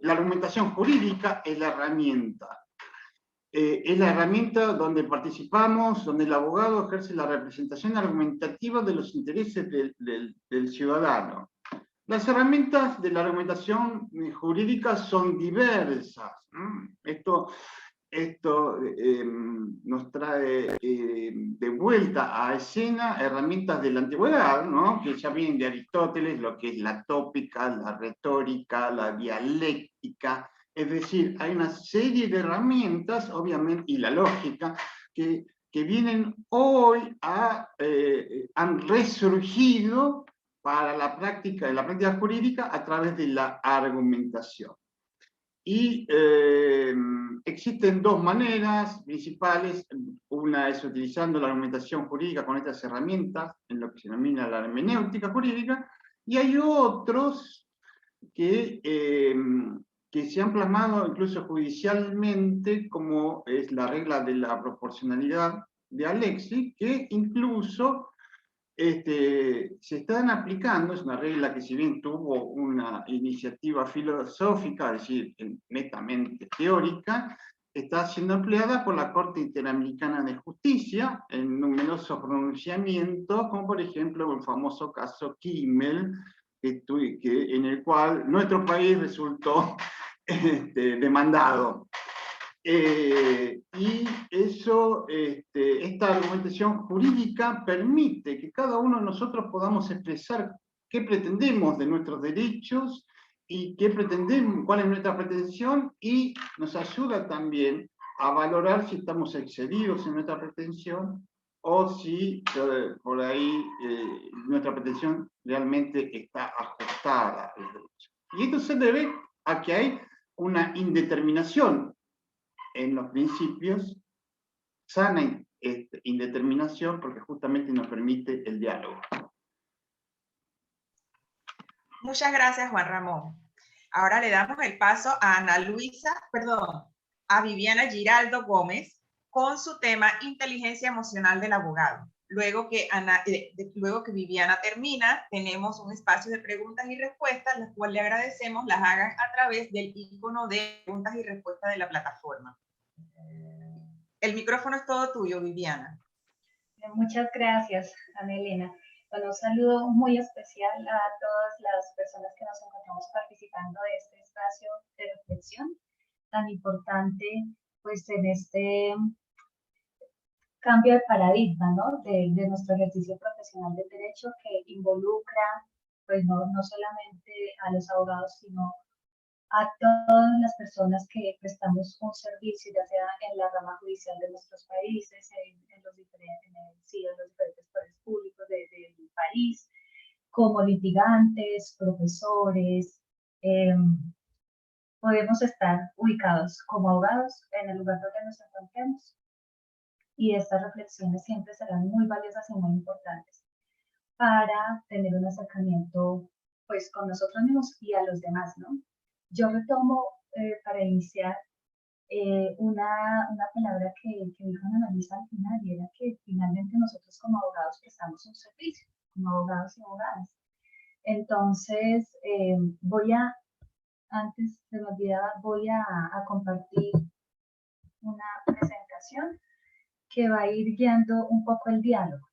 la argumentación jurídica es la herramienta. Es la herramienta donde participamos, donde el abogado ejerce la representación argumentativa de los intereses del ciudadano. Las herramientas de la argumentación jurídica son diversas. Esto nos trae de vuelta a escena herramientas de la antigüedad, ¿no? Que ya vienen de Aristóteles, lo que es la tópica, la retórica, la dialéctica. Es decir, hay una serie de herramientas, obviamente, y la lógica, que vienen hoy han resurgido para la práctica jurídica a través de la argumentación. Y existen dos maneras principales. Una es utilizando la argumentación jurídica con estas herramientas, en lo que se denomina la hermenéutica jurídica, y hay otros que se han plasmado incluso judicialmente, como es la regla de la proporcionalidad de Alexis, que incluso se están aplicando. Es una regla que, si bien tuvo una iniciativa filosófica, es decir, netamente teórica, está siendo empleada por la Corte Interamericana de Justicia en numerosos pronunciamientos, como por ejemplo el famoso caso Kimmel, en el cual nuestro país resultó demandado. Y eso, esta argumentación jurídica permite que cada uno de nosotros podamos expresar qué pretendemos de nuestros derechos y qué pretendemos, cuál es nuestra pretensión, y nos ayuda también a valorar si estamos excedidos en nuestra pretensión o si por ahí nuestra pretensión realmente está ajustada al derecho. Y esto se debe a que hay una indeterminación en los principios, sana indeterminación, porque justamente nos permite el diálogo. Muchas gracias, Juan Ramón. Ahora le damos el paso a a Viviana Giraldo Gómez con su tema Inteligencia Emocional del Abogado. Luego que Viviana termina, tenemos un espacio de preguntas y respuestas, las cuales le agradecemos las hagan a través del icono de preguntas y respuestas de la plataforma. El micrófono es todo tuyo, Viviana. Muchas gracias, Ana Elena. Bueno, un saludo muy especial a todas las personas que nos encontramos participando de este espacio de reflexión tan importante, pues en este cambio de paradigma, ¿no? De nuestro ejercicio profesional del derecho que involucra, pues no solamente a los abogados, sino a todas las personas que prestamos un servicio, ya sea en la rama judicial de nuestros países, en los diferentes, en los diferentes poderes públicos del país, como litigantes, profesores. Podemos estar ubicados como abogados en el lugar donde nos encontremos. Y estas reflexiones siempre serán muy valiosas y muy importantes para tener un acercamiento pues con nosotros mismos y a los demás, ¿no? Yo retomo para iniciar una palabra que dijo Ana Marisa al final, y era que finalmente nosotros como abogados prestamos un servicio, como abogados y abogadas. Entonces, antes de me olvidar, voy a compartir una presentación que va a ir guiando un poco el diálogo.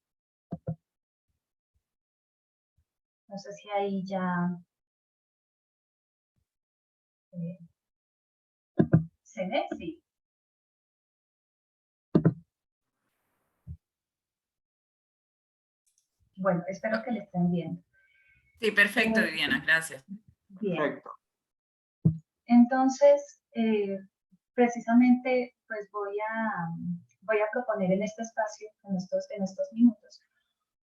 No sé si ahí ya se ve, sí. Bueno, espero que le estén viendo. Sí, perfecto, Viviana, gracias. Bien. Perfecto. Entonces, precisamente, pues voy a proponer en este espacio, en estos minutos,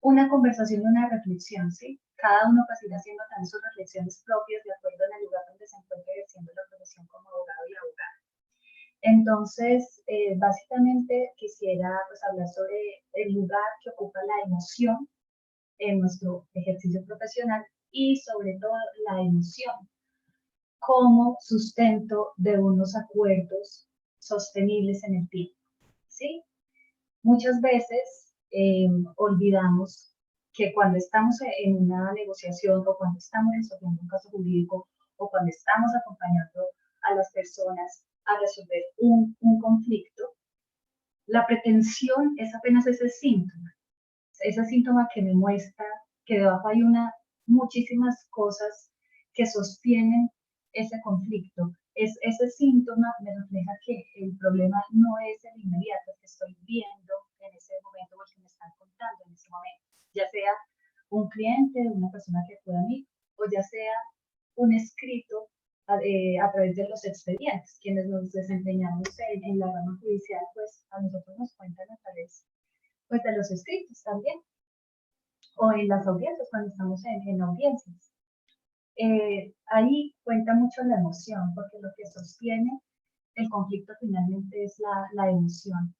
una conversación y una reflexión, ¿sí? Cada uno pues irá haciendo también sus reflexiones propias de acuerdo en el lugar donde se encuentre ejerciendo la profesión como abogado y abogada. Entonces, básicamente quisiera pues hablar sobre el lugar que ocupa la emoción en nuestro ejercicio profesional y sobre todo la emoción como sustento de unos acuerdos sostenibles en el tiempo, ¿sí? Muchas veces olvidamos que cuando estamos en una negociación o cuando estamos resolviendo un caso jurídico o cuando estamos acompañando a las personas a resolver un conflicto, la pretensión es apenas ese síntoma que me muestra que debajo hay muchísimas cosas que sostienen ese conflicto. Ese síntoma me refleja que el problema no es el inmediato que estoy viendo en ese momento o el que me están contando en ese momento, ya sea un cliente, una persona que acude a mí, o ya sea un escrito a través de los expedientes. Quienes nos desempeñamos en la rama judicial, pues a nosotros nos cuentan a través pues, de los escritos también, o en las audiencias, cuando estamos en audiencias. Ahí cuenta mucho la emoción, porque lo que sostiene el conflicto finalmente es la emoción.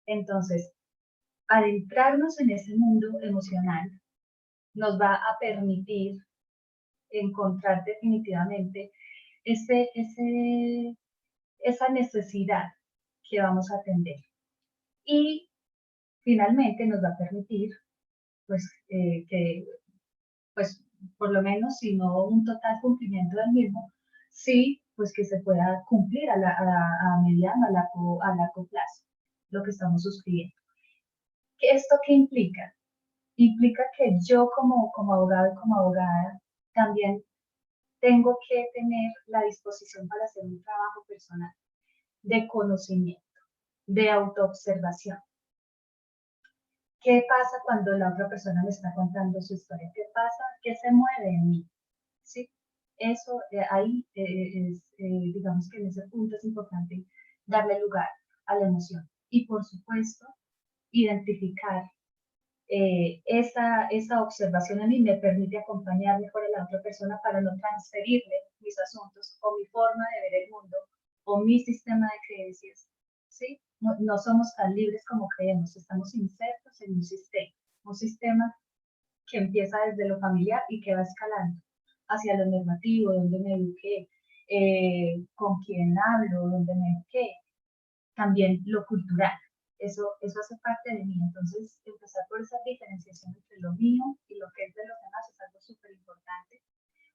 Entonces, adentrarnos en ese mundo emocional nos va a permitir encontrar definitivamente esa necesidad que vamos a atender. Y finalmente nos va a permitir pues, que, pues, por lo menos, si no un total cumplimiento del mismo, sí, pues que se pueda cumplir a mediano, a largo plazo, lo que estamos suscribiendo. ¿Esto qué implica? Implica que yo como abogado y como abogada también tengo que tener la disposición para hacer un trabajo personal de conocimiento, de autoobservación. ¿Qué pasa cuando la otra persona me está contando su historia? ¿Qué pasa? ¿Qué se mueve en mí? ¿Sí? Eso ahí digamos que en ese punto es importante darle lugar a la emoción. Y por supuesto, identificar esa observación a mí me permite acompañar mejor a la otra persona para no transferirle mis asuntos o mi forma de ver el mundo o mi sistema de creencias, ¿sí? No somos tan libres como creemos, estamos insertos en un sistema que empieza desde lo familiar y que va escalando hacia lo normativo, donde me eduqué, con quién hablo, donde me eduqué, también lo cultural. Eso hace parte de mí. Entonces, empezar por esa diferenciación entre lo mío y lo que es de los demás es algo súper importante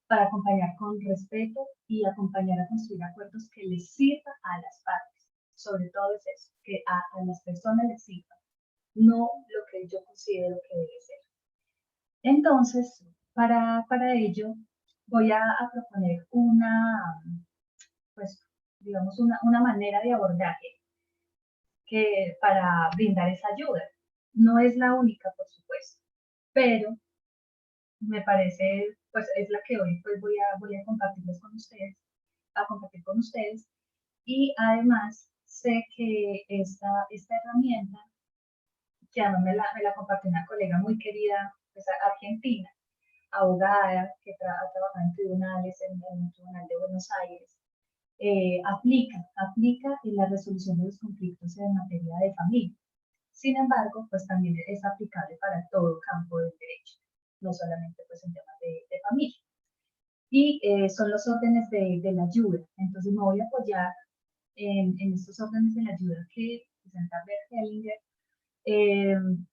para acompañar con respeto y acompañar a construir acuerdos que les sirva a las partes. Sobre todo es eso, que a las personas les sirva, no lo que yo considero que debe ser. Entonces, para ello, voy a proponer pues, digamos, una manera de abordaje para brindar esa ayuda. No es la única, por supuesto, pero me parece, pues es la que hoy pues voy a compartirles con ustedes, a compartir con ustedes. Y además sé que esta herramienta, que además me la compartió una colega muy querida, pues, argentina, abogada, que ha trabajado en tribunales, en el Tribunal de Buenos Aires, aplica en la resolución de los conflictos en materia de familia. Sin embargo, pues también es aplicable para todo campo del derecho, no solamente pues en temas de familia. Y son los órdenes de la ayuda. Entonces me voy a apoyar en estos órdenes de la ayuda que presenta Bert Hellinger,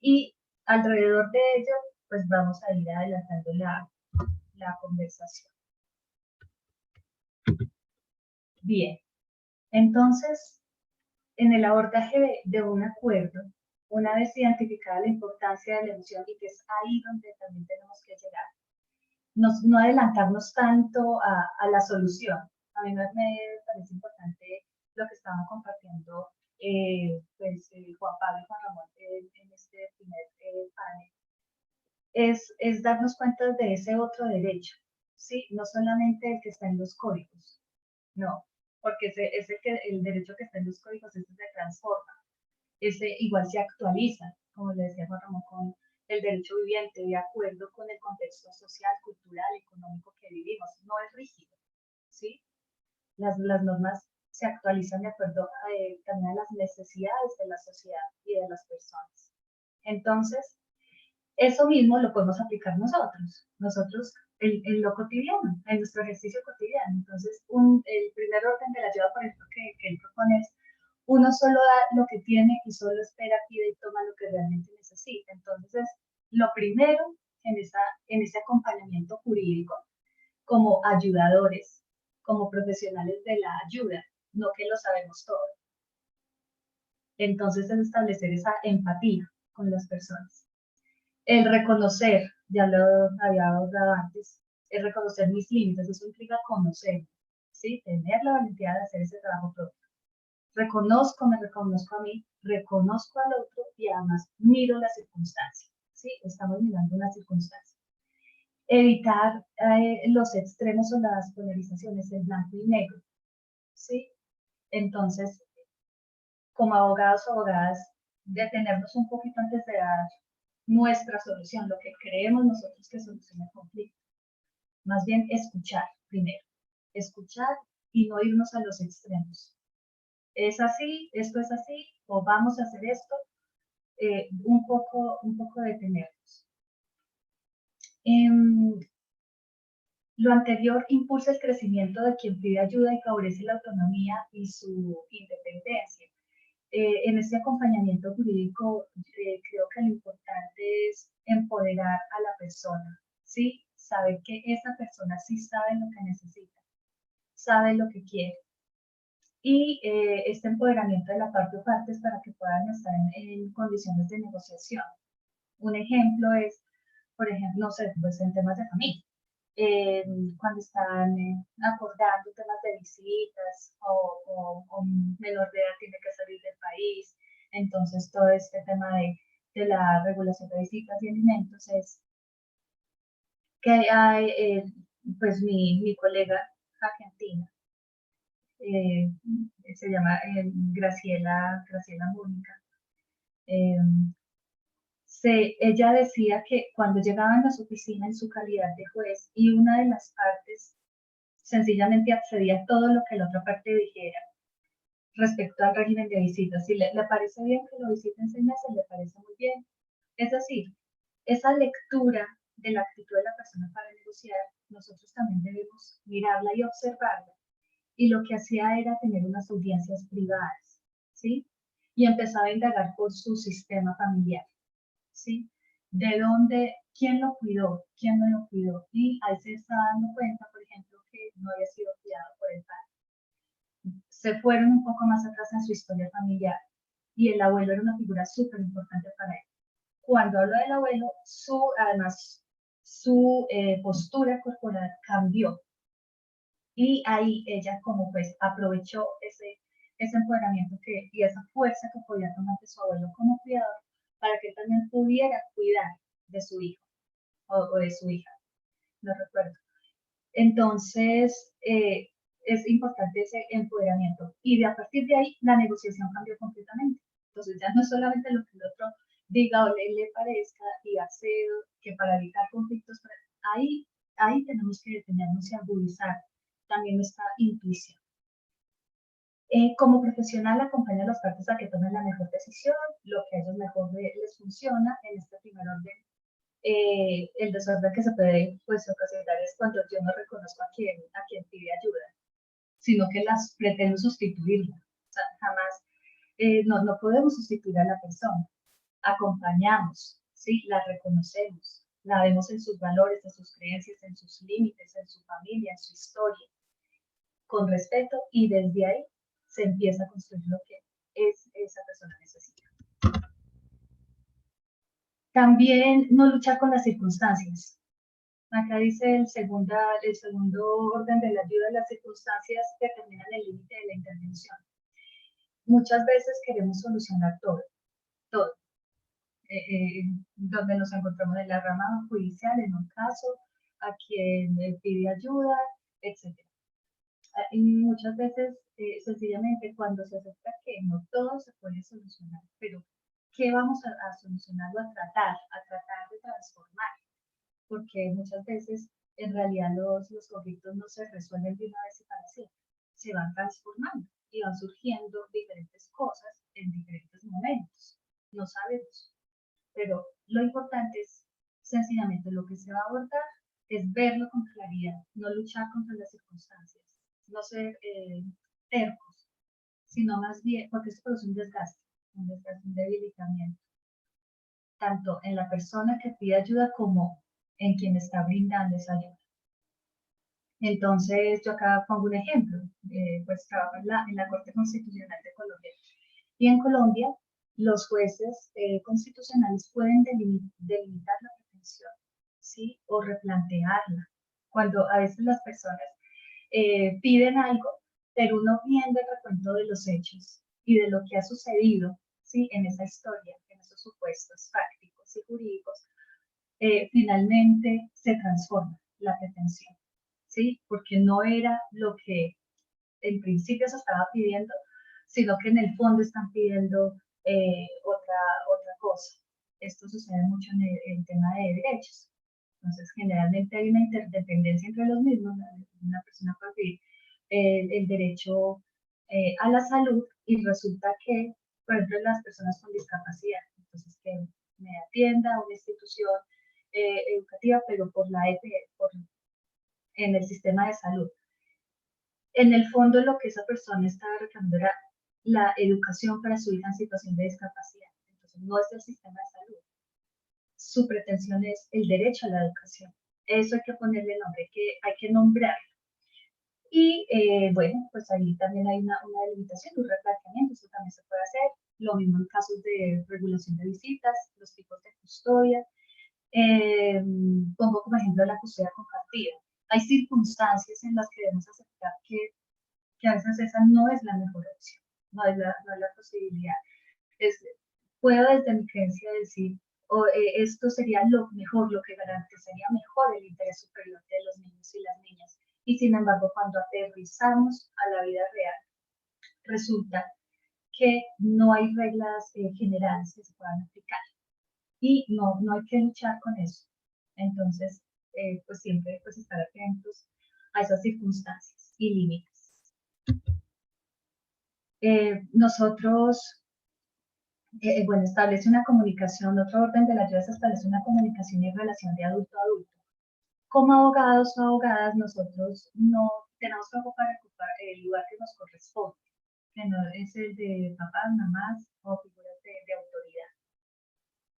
y alrededor de ello pues vamos a ir adelantando la conversación. Bien, entonces en el abordaje de un acuerdo, una vez identificada la importancia de la emoción, y que es ahí donde también tenemos que llegar, no adelantarnos tanto a la solución. A mí me parece importante lo que estaban compartiendo Juan Pablo y Juan Ramón en este primer panel, es darnos cuenta de ese otro derecho, ¿sí? No solamente el que está en los códigos, no, porque el derecho que está en los códigos ese se transforma, ese igual se actualiza, como le decía Juan Ramón, con el derecho viviente, de acuerdo con el contexto social, cultural, económico que vivimos, no es rígido, ¿sí? Las normas se actualizan de acuerdo también a las necesidades de la sociedad y de las personas. Entonces, eso mismo lo podemos aplicar nosotros en lo cotidiano, en nuestro ejercicio cotidiano. Entonces, el primer orden de la ayuda, por ejemplo, que él propone es: uno solo da lo que tiene y solo espera, pide y toma lo que realmente necesita. Entonces, lo primero en ese acompañamiento jurídico, como ayudadores, como profesionales de la ayuda, no que lo sabemos todo. Entonces, es establecer esa empatía con las personas. El reconocer, ya lo había hablado antes, el reconocer mis límites, eso implica conocer, ¿sí? Tener la valentía de hacer ese trabajo propio. Me reconozco a mí, reconozco al otro y además miro la circunstancia, ¿sí? Estamos mirando una circunstancia. Evitar los extremos o las polarizaciones, el blanco y negro, ¿sí? Entonces, como abogados o abogadas, detenernos un poquito antes de dar nuestra solución, lo que creemos nosotros que soluciona el conflicto. Más bien escuchar primero, escuchar y no irnos a los extremos. Es así, esto es así, o vamos a hacer esto, un poco detenernos. Lo anterior impulsa el crecimiento de quien pide ayuda y favorece la autonomía y su independencia. En este acompañamiento jurídico, creo que lo importante es empoderar a la persona, ¿sí? Saber que esa persona sí sabe lo que necesita, sabe lo que quiere. Y este empoderamiento de la parte o partes para que puedan estar en condiciones de negociación. Un ejemplo es, por ejemplo, no sé, pues en temas de familia. Cuando están acordando temas de visitas o un menor de edad tiene que salir del país, entonces todo este tema de la regulación de visitas y alimentos es que hay, pues mi colega argentina, se llama Graciela Mónica, ella decía que cuando llegaban a su oficina en su calidad de juez y una de las partes sencillamente accedía a todo lo que la otra parte dijera respecto al régimen de visitas, si le parece bien que lo visiten 6 meses, le parece muy bien. Es decir, esa lectura de la actitud de la persona para negociar, nosotros también debemos mirarla y observarla. Y lo que hacía era tener unas audiencias privadas, ¿sí? Y empezaba a indagar por su sistema familiar, ¿sí? De dónde, quién lo cuidó, quién no lo cuidó. Y ahí se estaba dando cuenta, por ejemplo, que no había sido cuidado por el padre. Se fueron un poco más atrás en su historia familiar y el abuelo era una figura súper importante para él. Cuando hablo del abuelo, además su postura corporal cambió. Y ahí ella como pues aprovechó ese empoderamiento y esa fuerza que podía tomar de su abuelo como cuidador para que él también pudiera cuidar de su hijo o de su hija, no recuerdo. Entonces, es importante ese empoderamiento y a partir de ahí la negociación cambió completamente. Entonces ya no es solamente lo que el otro diga o le parezca y hacer que para evitar conflictos, ahí tenemos que detenernos y agudizar también nuestra intuición. Como profesional acompaña a las partes a que tomen la mejor decisión, lo que a ellos mejor les funciona en este primer orden. El desorden que se puede pues, ocasionar es cuando yo no reconozco a quien pide ayuda, sino que las pretendo sustituirla. O sea, jamás, no podemos sustituir a la persona. Acompañamos, ¿sí? La reconocemos, la vemos en sus valores, en sus creencias, en sus límites, en su familia, en su historia, con respeto, y desde ahí se empieza a construir lo que esa persona necesita. También no luchar con las circunstancias. Acá dice el segundo orden de la ayuda, las circunstancias determinan el límite de la intervención. Muchas veces queremos solucionar todo. Donde nos encontramos en la rama judicial, en un caso, a quien pide ayuda, etc. Y muchas veces, sencillamente, cuando se acepta que no todo se puede solucionar, pero ¿qué vamos a solucionar o a tratar de transformar? Porque muchas veces, en realidad, los conflictos no se resuelven de una vez y para siempre, se van transformando y van surgiendo diferentes cosas en diferentes momentos. No sabemos, pero lo importante es sencillamente lo que se va a abordar es verlo con claridad, no luchar contra las circunstancias, no ser tercos, sino más bien, porque esto produce un desgaste, un debilitamiento, tanto en la persona que pide ayuda como en quien está brindando esa ayuda. Entonces, yo acá pongo un ejemplo, pues trabajo en la Corte Constitucional de Colombia, y en Colombia los jueces constitucionales pueden delimitar la pretensión, ¿sí? O replantearla. Cuando a veces las personas piden algo, pero uno viendo el recuento de los hechos y de lo que ha sucedido, ¿sí? En esa historia, en esos supuestos fácticos y jurídicos, finalmente se transforma la pretensión, ¿sí? Porque no era lo que en principio se estaba pidiendo, sino que en el fondo están pidiendo otra cosa. Esto sucede mucho en el tema de derechos. Entonces, generalmente hay una interdependencia entre los mismos. Una persona puede pedir el derecho a la salud y resulta que, por ejemplo, las personas con discapacidad, entonces que me atienda una institución educativa, pero por la en el sistema de salud. En el fondo, lo que esa persona estaba reclamando era la educación para su hija en situación de discapacidad. Entonces, no es el sistema de salud. Su pretensión es el derecho a la educación. Eso hay que ponerle nombre, hay que nombrarlo. Y bueno, pues ahí también hay una delimitación, un replanteamiento, eso también se puede hacer. Lo mismo en casos de regulación de visitas, los tipos de custodia. Pongo como ejemplo la custodia compartida. Hay circunstancias en las que debemos aceptar que a veces esa no es la mejor opción, no es la posibilidad. Puedo desde mi creencia decir, esto sería lo mejor, lo que garantizaría mejor el interés superior de los niños y las niñas. Y sin embargo, cuando aterrizamos a la vida real, resulta que no hay reglas generales que se puedan aplicar. Y no hay que luchar con eso. Entonces, pues siempre pues estar atentos a esas circunstancias y límites. Nosotros, bueno, establece una comunicación, otro orden de la ayuda se establece una comunicación y relación de adulto a adulto. Como abogados o abogadas, nosotros no tenemos que ocupar el lugar que nos corresponde, que no es el de papás, mamás o figuras de autoridad.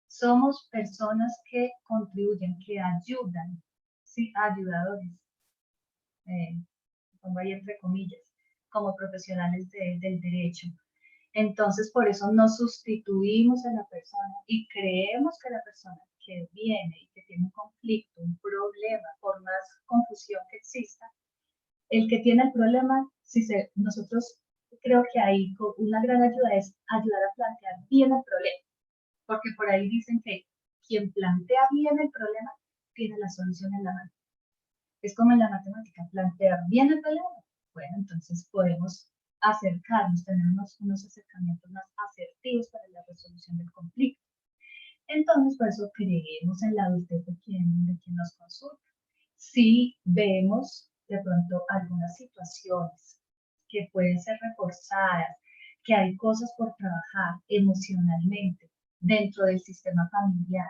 Somos personas que contribuyen, que ayudan, ¿sí? Ayudadores, pongo ahí entre comillas, como profesionales del derecho. Entonces, por eso no sustituimos a la persona y creemos que la persona que viene y que tiene un conflicto, un problema, por más confusión que exista, el que tiene el problema, nosotros creo que ahí una gran ayuda es ayudar a plantear bien el problema, porque por ahí dicen que quien plantea bien el problema tiene la solución en la mano. Es como en la matemática, plantear bien el problema. Bueno, entonces podemos acercarnos, tener unos acercamientos más asertivos para la resolución del conflicto. Entonces, por eso creemos en la adultez de quien nos consulta. Si vemos de pronto algunas situaciones que pueden ser reforzadas, que hay cosas por trabajar emocionalmente dentro del sistema familiar,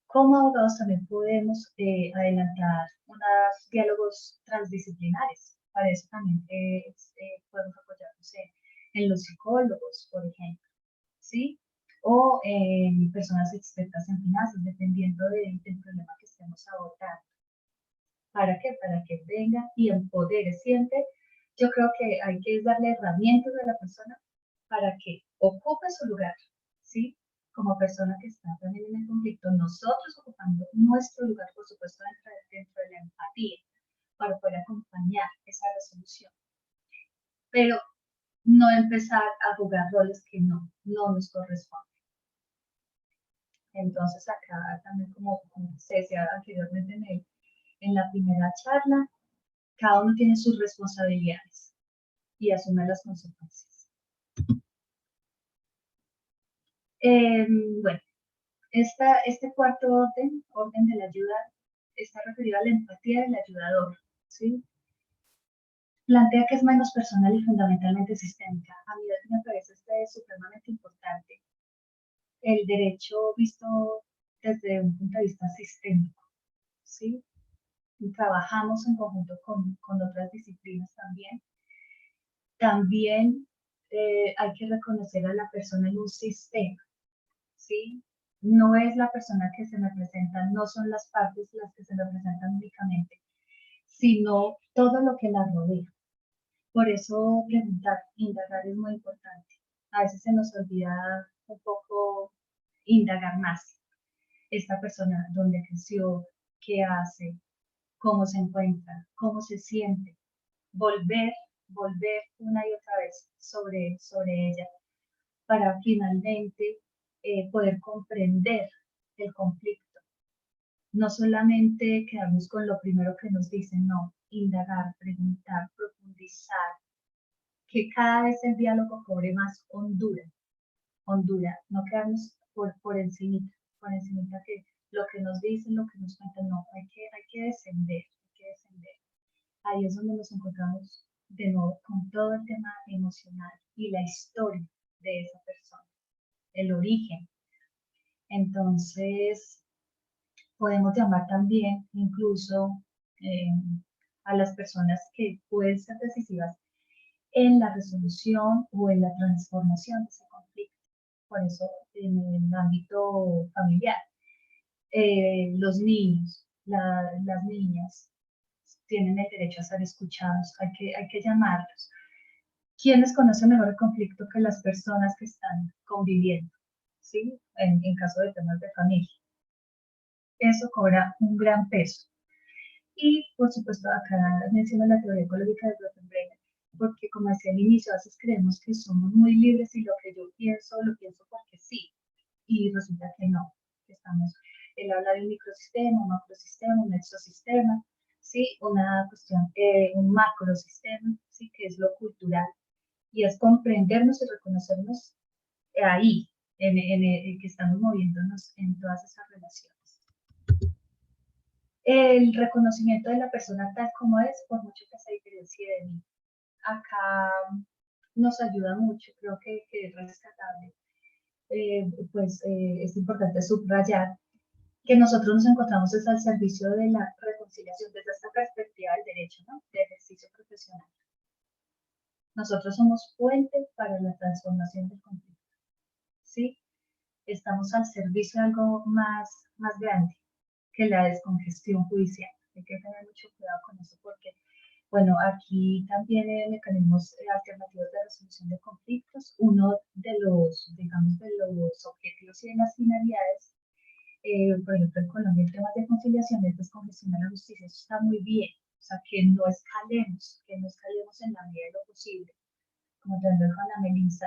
como abogados también podemos adelantar unos diálogos transdisciplinares. Para eso también podemos apoyarnos en los psicólogos, por ejemplo, ¿sí? O en personas expertas en finanzas, dependiendo del problema que estemos abordando. ¿Para qué? Para que venga y empodere siempre. Yo creo que hay que darle herramientas a la persona para que ocupe su lugar, ¿sí? Como persona que está también en el conflicto, nosotros ocupando nuestro lugar, por supuesto, dentro de la empatía, para poder acompañar esa resolución. Pero no empezar a jugar roles que no nos corresponden. Entonces acá también, como se decía anteriormente en la primera charla, cada uno tiene sus responsabilidades y asume las consecuencias. Bueno, este cuarto orden de la ayuda, está referido a la empatía del ayudador, ¿sí? Plantea que es menos personal y fundamentalmente sistémica. A mí me parece supremamente importante. El derecho visto desde un punto de vista sistémico, ¿sí? Y trabajamos en conjunto con otras disciplinas también. También hay que reconocer a la persona en un sistema, ¿sí? No es la persona que se me presenta, no son las partes las que se me presentan únicamente, sino todo lo que la rodea. Por eso preguntar, indagar es muy importante. A veces se nos olvida un poco indagar más. Esta persona, dónde creció, qué hace, cómo se encuentra, cómo se siente. Volver una y otra vez sobre ella para finalmente poder comprender el conflicto. No solamente quedarnos con lo primero que nos dicen, no, indagar, preguntar, profundizar, que cada vez el diálogo cobre más hondura, no quedarnos por encimita que lo que nos dicen, lo que nos cuentan, no, hay que descender, Ahí es donde nos encontramos de nuevo con todo el tema emocional y la historia de esa persona, el origen. Entonces, podemos llamar también incluso a las personas que pueden ser decisivas en la resolución o en la transformación de ese conflicto. Por eso, en el ámbito familiar, los niños, las niñas tienen el derecho a ser escuchados, hay que llamarlos. ¿Quiénes conocen mejor el conflicto que las personas que están conviviendo? ¿Sí? En caso de temas de familia. Eso cobra un gran peso. Y, por supuesto, acá menciono la teoría ecológica de Grothendieck, porque, como decía al inicio, a veces creemos que somos muy libres y lo que yo pienso, lo pienso porque sí. Y resulta que no. Él habla de un microsistema, un macrosistema, un exosistema, ¿sí? Una cuestión, un macrosistema, ¿sí? Que es lo cultural. Y es comprendernos y reconocernos ahí, en que estamos moviéndonos en todas esas relaciones. El reconocimiento de la persona tal como es, por mucho que se diferencie de mí. Acá nos ayuda mucho, creo que es rescatable. Es importante subrayar que nosotros nos encontramos al servicio de la reconciliación desde esta perspectiva del derecho, ¿no? De ejercicio profesional. Nosotros somos puente para la transformación del conflicto, ¿sí? Estamos al servicio de algo más grande que la descongestión judicial. Hay que tener mucho cuidado con eso porque, bueno, aquí también hay mecanismos alternativos de resolución de conflictos. Uno de los, digamos, de los objetivos y de las finalidades, por ejemplo, en Colombia, en temas de conciliación es descongestionar la justicia. Eso está muy bien. O sea, que no escalemos en la medida de lo posible. como te dijo Ana Melissa,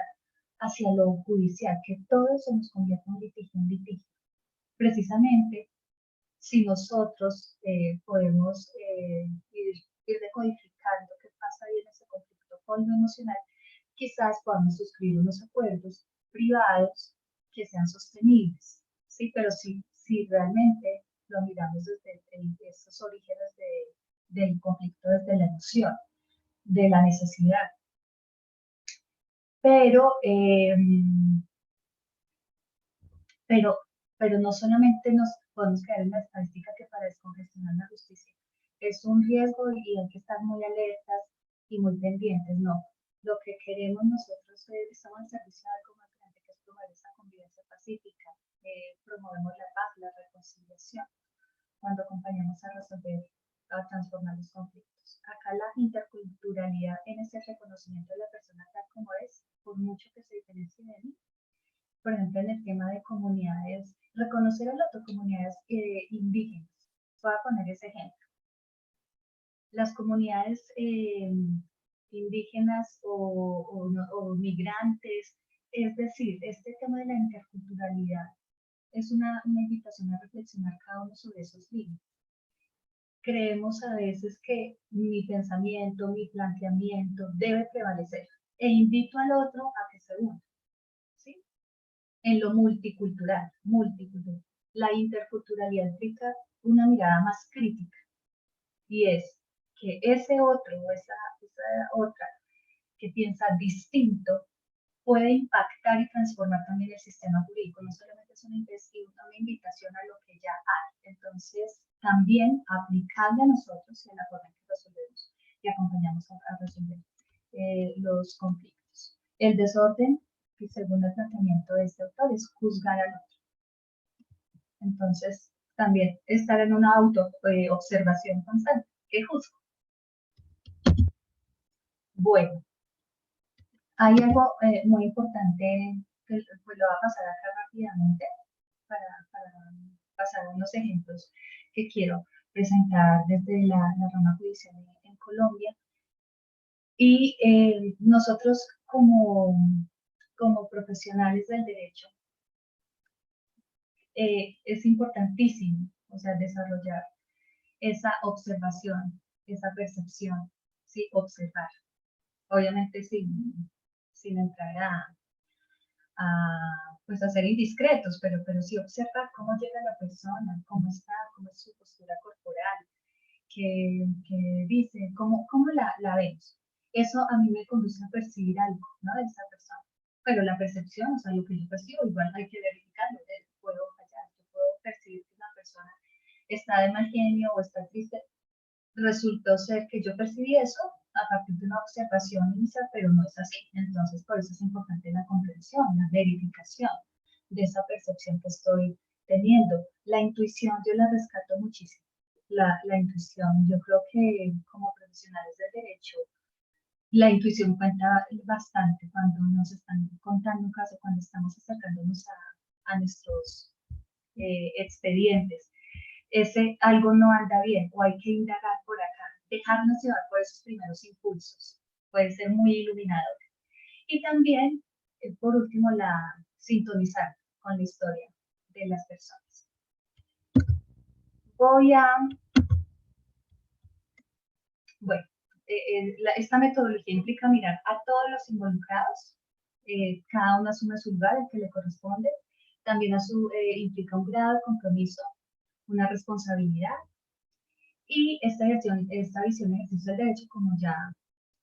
hacia lo judicial, que todo se nos convierte en litigio. Precisamente, si nosotros podemos ir decodificando qué pasa ahí en ese conflicto con lo emocional, quizás podamos suscribir unos acuerdos privados que sean sostenibles, ¿sí? Pero si realmente lo miramos desde esos orígenes del conflicto, desde la emoción, de la necesidad. Pero no solamente nos podemos quedar en la estadística que para descongestionar la justicia es un riesgo y hay que estar muy alertas y muy pendientes, no. Lo que queremos nosotros es, estamos al servicio de algo más grande, que es promover esa convivencia pacífica, promovemos la paz, la reconciliación, cuando acompañamos a resolver, a transformar los conflictos. Acá la interculturalidad en ese reconocimiento de la persona tal como es, por mucho que se diferencie de mí. Por ejemplo, en el tema de comunidades, reconocer a las comunidades indígenas. Voy a poner ese ejemplo. Las comunidades indígenas o migrantes, es decir, este tema de la interculturalidad es una invitación a reflexionar cada uno sobre esos límites. Creemos a veces que mi pensamiento, mi planteamiento debe prevalecer e invito al otro a que se una. ¿Sí? En lo multicultural. La interculturalidad implica una mirada más crítica y es que ese otro o esa otra que piensa distinto puede impactar y transformar también el sistema jurídico, no solamente es una invitación a lo que ya hay, entonces también aplicable a nosotros y a la forma en que resolvemos y acompañamos a resolver los conflictos. El desorden, y según el planteamiento de este autor, es juzgar al otro. Entonces, también estar en una auto-observación constante. ¿Qué juzgo? Bueno, hay algo muy importante que pues, lo voy a pasar acá rápidamente para pasar unos ejemplos que quiero presentar desde la rama judicial en Colombia. Y nosotros como profesionales del derecho, es importantísimo, o sea, desarrollar esa observación, esa percepción, ¿sí? Observar. Obviamente sin entrar pues a ser indiscretos, pero sí observar cómo llega la persona, cómo está, cómo es su postura corporal, que dice, cómo la vemos. Eso a mí me conduce a percibir algo, ¿no? De esa persona. Pero la percepción, o sea, lo que yo percibo, igual hay que verificarlo. Puedo fallar, yo puedo percibir que una persona está de mal genio o está triste. Resultó ser que yo percibí eso a partir de una observación inicial, pero no es así. Entonces, por eso es importante la comprensión, la verificación de esa percepción que estoy teniendo. La intuición, yo la rescato muchísimo. La intuición, yo creo que como profesionales del derecho, la intuición cuenta bastante cuando nos están contando un caso, cuando estamos acercándonos a nuestros expedientes. Ese algo no anda bien o hay que indagar por acá, dejarnos llevar por esos primeros impulsos, puede ser muy iluminador. Y también, por último, sintonizar con la historia de las personas. Bueno, esta metodología implica mirar a todos los involucrados, cada uno asume su lugar, el que le corresponde, también implica un grado de compromiso, una responsabilidad. Y esta visión de ejercicio del derecho, como ya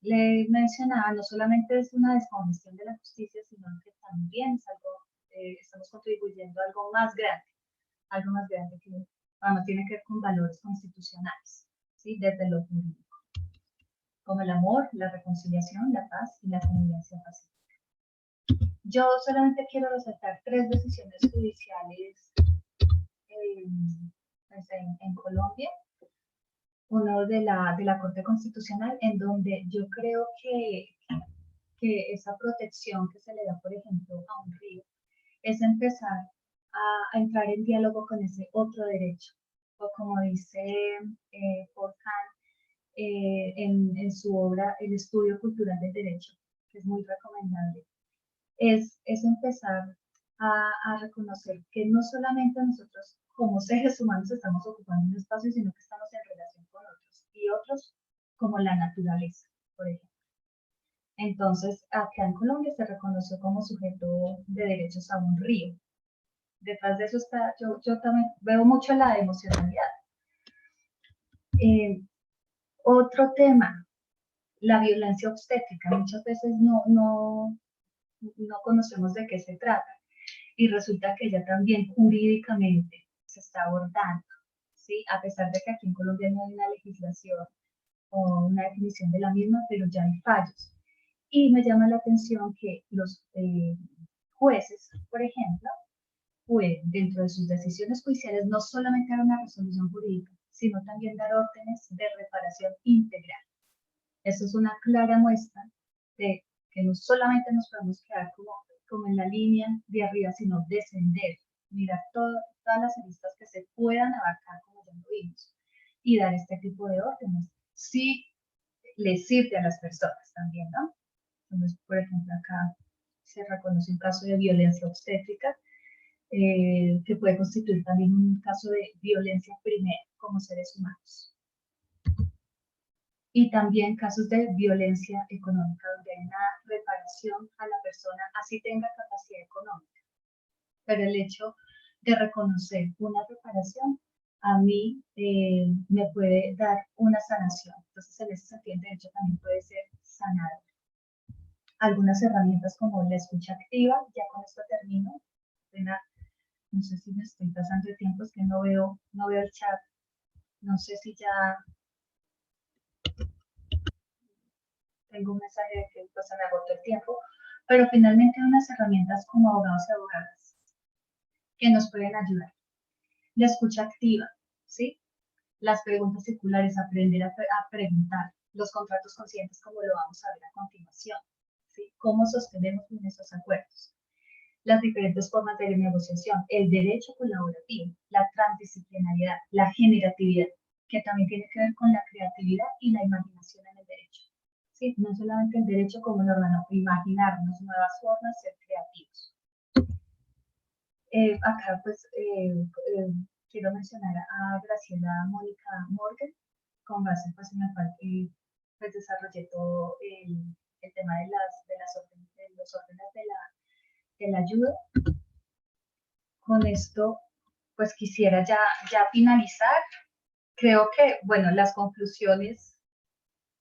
le mencionaba, no solamente es una descongestión de la justicia, sino que también es algo, estamos contribuyendo a algo más grande que bueno, tiene que ver con valores constitucionales, ¿sí? Desde lo jurídico, como el amor, la reconciliación, la paz y la convivencia pacífica. Yo solamente quiero resaltar 3 decisiones judiciales en Colombia. Uno de la Corte Constitucional, en donde yo creo que esa protección que se le da, por ejemplo, a un río, es empezar a entrar en diálogo con ese otro derecho, o como dice Foucault en su obra El estudio cultural del derecho, que es muy recomendable, es empezar a reconocer que no solamente nosotros como seres humanos estamos ocupando un espacio, sino que estamos en relación con otros, y otros como la naturaleza, por ejemplo. Entonces, acá en Colombia se reconoció como sujeto de derechos a un río. Detrás de eso está, yo también veo mucho la emocionalidad. Otro tema, la violencia obstétrica. Muchas veces no conocemos de qué se trata, y resulta que ya también jurídicamente se está abordando, ¿sí? A pesar de que aquí en Colombia no hay una legislación o una definición de la misma, pero ya hay fallos. Y me llama la atención que los jueces, por ejemplo, pueden, dentro de sus decisiones judiciales, no solamente dar una resolución jurídica, sino también dar órdenes de reparación integral. Eso es una clara muestra de que no solamente nos podemos quedar como en la línea de arriba, sino descender, mirar todas las aristas que se puedan abarcar, como ya lo vimos, y dar este tipo de órdenes. Sí, les sirve a las personas también, ¿no? Entonces, por ejemplo, acá se reconoce un caso de violencia obstétrica, que puede constituir también un caso de violencia primera como seres humanos. Y también casos de violencia económica, donde hay una reparación a la persona, así tenga capacidad económica. Pero el hecho de reconocer una reparación, a mí me puede dar una sanación. Entonces, en ese sentido, el derecho también puede ser sanado. Algunas herramientas como la escucha activa, ya con esto termino. No sé si me estoy pasando de tiempo, es que no veo el chat. No sé si ya tengo un mensaje de que pues, se me agotó el tiempo, pero finalmente hay unas herramientas como abogados y abogadas que nos pueden ayudar. La escucha activa, ¿sí? Las preguntas circulares, aprender a preguntar. Los contratos conscientes, como lo vamos a ver a continuación, ¿sí? Cómo sostenemos esos acuerdos. Las diferentes formas de negociación, el derecho colaborativo, la transdisciplinariedad, la generatividad, que también tiene que ver con la creatividad y la imaginación en el derecho. ¿Sí? No solamente el derecho como norma, no, imaginarnos nuevas formas, ser creativos. Acá pues quiero mencionar a Graciela Mónica Morgan, con base pues, en la cual pues, desarrollé todo el tema de los órdenes de la ayuda. Con esto, pues quisiera ya finalizar. Creo que, bueno, las conclusiones,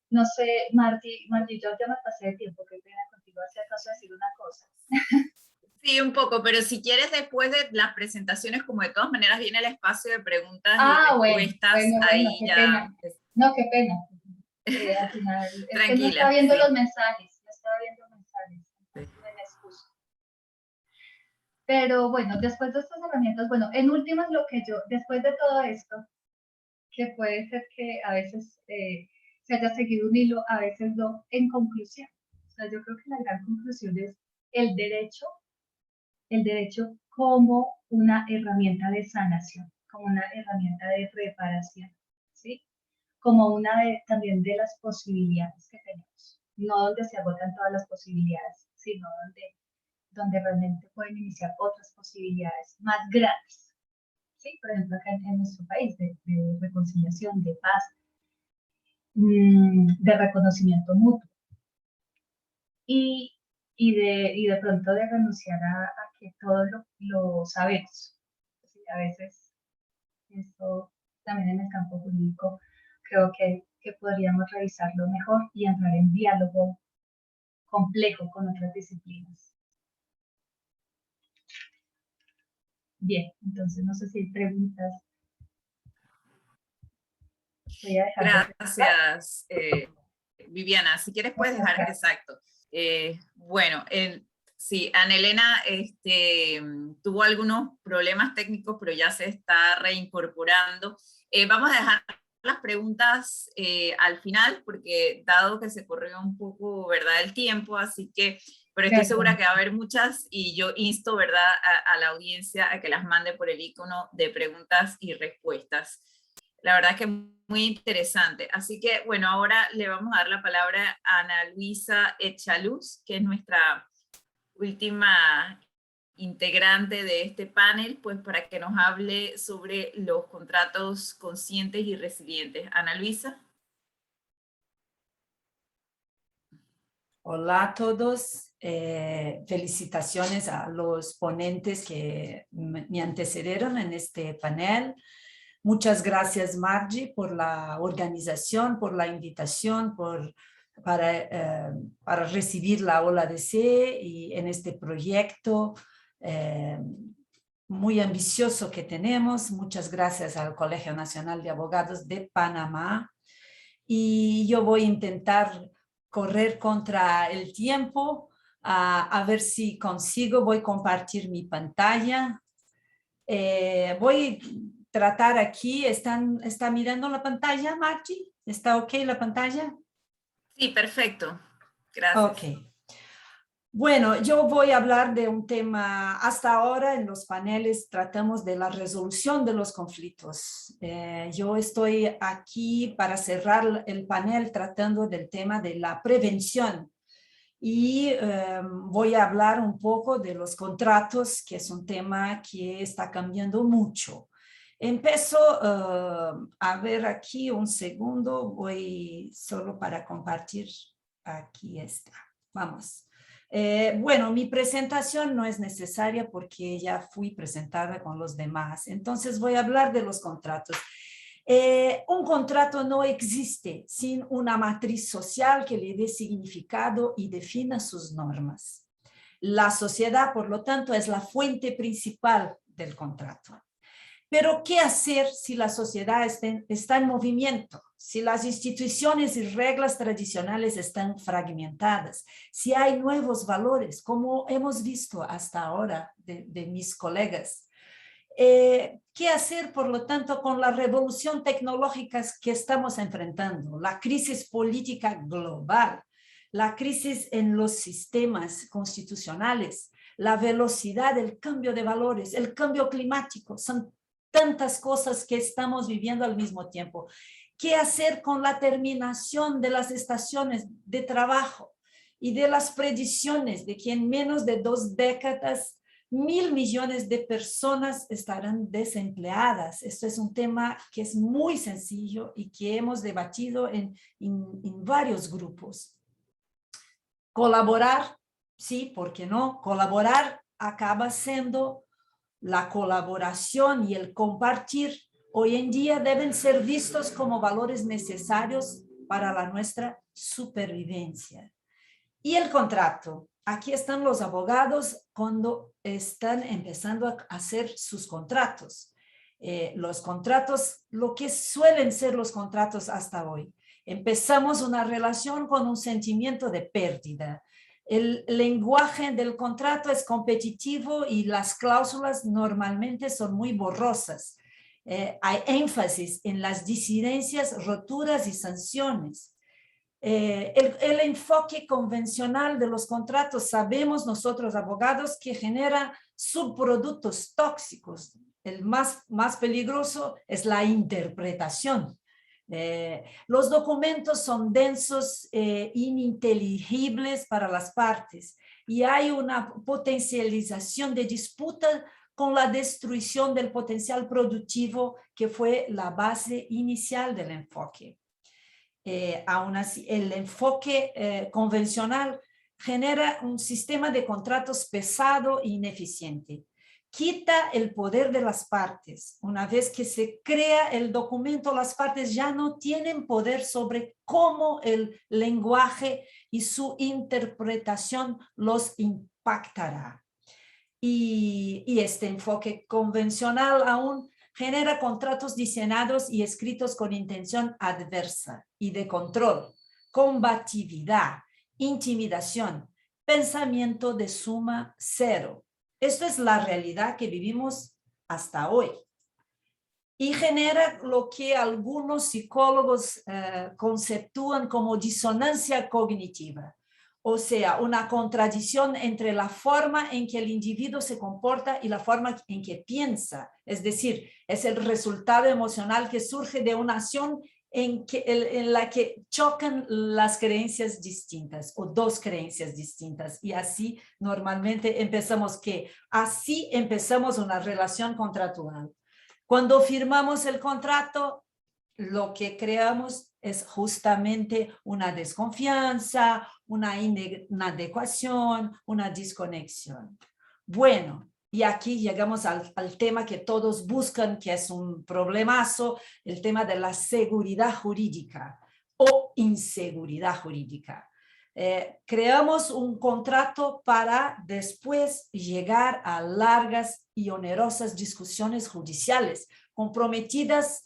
no sé, Marty, yo ya me pasé de tiempo, qué pena contigo, si acaso decir una cosa. Sí, un poco, pero si quieres después de las presentaciones, como de todas maneras viene el espacio de preguntas y respuestas, bueno, ahí qué ya... pena. No, qué pena. Al final, es que no estaba viendo los mensajes, entonces me excuso. Pero bueno, después de estas herramientas, bueno, en últimas después de todo esto, que puede ser que a veces se haya seguido un hilo, a veces no, en conclusión. O sea, yo creo que la gran conclusión es el derecho como una herramienta de sanación, como una herramienta de reparación, ¿sí? Como una también de las posibilidades que tenemos. No donde se agotan todas las posibilidades, sino donde realmente pueden iniciar otras posibilidades más grandes. ¿Sí? Por ejemplo, acá en nuestro país, de reconciliación, de paz, de reconocimiento mutuo. Y de pronto de renunciar a que todo lo sabemos. ¿Sí? A veces eso también en el campo jurídico creo que podríamos revisarlo mejor y entrar en diálogo complejo con otras disciplinas. Bien, entonces no sé si hay preguntas. Voy a dejar Gracias, Viviana. Si quieres puedes dejar, exacto. Bueno, sí, Ana Elena tuvo algunos problemas técnicos, pero ya se está reincorporando. Vamos a dejar las preguntas al final, porque dado que se corrió un poco, ¿verdad?, el tiempo, así que, pero estoy segura que va a haber muchas, y yo insto, ¿verdad?, a la audiencia a que las mande por el icono de preguntas y respuestas. La verdad que muy interesante. Así que, bueno, ahora le vamos a dar la palabra a Ana Luisa Echaluz, que es nuestra última integrante de este panel, pues para que nos hable sobre los contratos conscientes y resilientes. Ana Luisa. Hola a todos, felicitaciones a los ponentes que me antecedieron en este panel. Muchas gracias, Margie, por la organización, por la invitación, para recibir la OLADC y en este proyecto muy ambicioso que tenemos. Muchas gracias al Colegio Nacional de Abogados de Panamá. Y yo voy a intentar correr contra el tiempo, a ver si consigo. Voy a compartir mi pantalla. Voy a tratar aquí. ¿Está mirando la pantalla, Margie? ¿Está ok la pantalla? Sí, perfecto. Gracias. Ok. Bueno, yo voy a hablar de un tema. Hasta ahora en los paneles tratamos de la resolución de los conflictos. Yo estoy aquí para cerrar el panel tratando del tema de la prevención. Y voy a hablar un poco de los contratos, que es un tema que está cambiando mucho. Empiezo a ver aquí un segundo, voy solo para compartir. Aquí está, vamos. Bueno, mi presentación no es necesaria porque ya fui presentada con los demás. Entonces voy a hablar de los contratos. Un contrato no existe sin una matriz social que le dé significado y defina sus normas. La sociedad, por lo tanto, es la fuente principal del contrato. Pero, ¿qué hacer si la sociedad está en movimiento? Si las instituciones y reglas tradicionales están fragmentadas, si hay nuevos valores, como hemos visto hasta ahora de mis colegas. ¿Qué hacer, por lo tanto, con la revolución tecnológica que estamos enfrentando? La crisis política global, la crisis en los sistemas constitucionales, la velocidad del cambio de valores, el cambio climático, son tantas cosas que estamos viviendo al mismo tiempo. ¿Qué hacer con la terminación de las estaciones de trabajo y de las predicciones de que en menos de 2 décadas 1.000 millones de personas estarán desempleadas? Esto es un tema que es muy sencillo y que hemos debatido en varios grupos. Colaborar, sí, ¿por qué no? Colaborar acaba siendo la colaboración y el compartir. Hoy en día deben ser vistos como valores necesarios para nuestra supervivencia. Y el contrato. Aquí están los abogados cuando están empezando a hacer sus contratos. Los contratos, lo que suelen ser los contratos hasta hoy. Empezamos una relación con un sentimiento de pérdida. El lenguaje del contrato es competitivo y las cláusulas normalmente son muy borrosas. Hay énfasis en las disidencias, roturas y sanciones. El enfoque convencional de los contratos, sabemos nosotros abogados, que genera subproductos tóxicos. El más peligroso es la interpretación. Los documentos son densos, ininteligibles para las partes, y hay una potencialización de disputa con la destrucción del potencial productivo que fue la base inicial del enfoque. Aún así, el enfoque convencional genera un sistema de contratos pesado e ineficiente. Quita el poder de las partes. Una vez que se crea el documento, las partes ya no tienen poder sobre cómo el lenguaje y su interpretación los impactará. Y este enfoque convencional aún genera contratos diseñados y escritos con intención adversa y de control, combatividad, intimidación, pensamiento de suma cero. Esto es la realidad que vivimos hasta hoy. Y genera lo que algunos psicólogos conceptúan como disonancia cognitiva. o sea, una contradicción entre la forma en que el individuo se comporta y la forma en que piensa. Es decir, es el resultado emocional que surge de una acción en la que chocan las creencias distintas o dos creencias distintas. Y así normalmente empezamos una relación contractual. Cuando firmamos el contrato, lo que creamos es justamente una desconfianza, una inadecuación, una desconexión. Bueno, y aquí llegamos al tema que todos buscan, que es un problemazo, el tema de la seguridad jurídica o inseguridad jurídica. Creamos un contrato para después llegar a largas y onerosas discusiones judiciales, comprometidas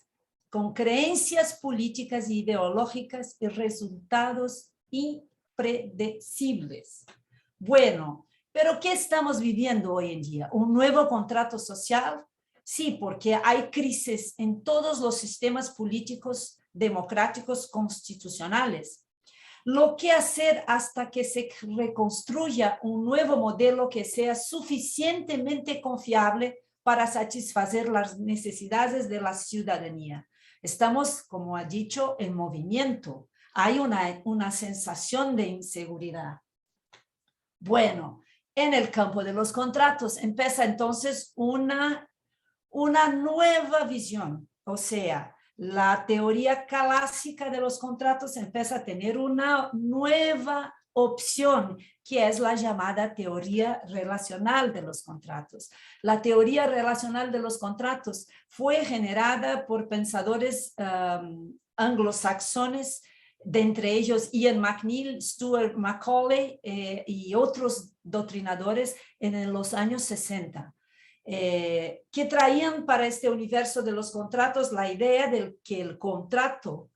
con creencias políticas e ideológicas y resultados impredecibles. Bueno, pero ¿qué estamos viviendo hoy en día? ¿Un nuevo contrato social? Sí, porque hay crisis en todos los sistemas políticos democráticos constitucionales. Lo que hacer hasta que se reconstruya un nuevo modelo que sea suficientemente confiable para satisfacer las necesidades de la ciudadanía? Estamos, como ha dicho, en movimiento. Hay una sensación de inseguridad. Bueno, en el campo de los contratos empieza entonces una nueva visión. O sea, la teoría clásica de los contratos empieza a tener una nueva opción, que es la llamada teoría relacional de los contratos. La teoría relacional de los contratos fue generada por pensadores anglosajones, de entre ellos Ian McNeill, Stuart Macaulay y otros doctrinadores en los años 60. Que traían para este universo de los contratos la idea de que el contrato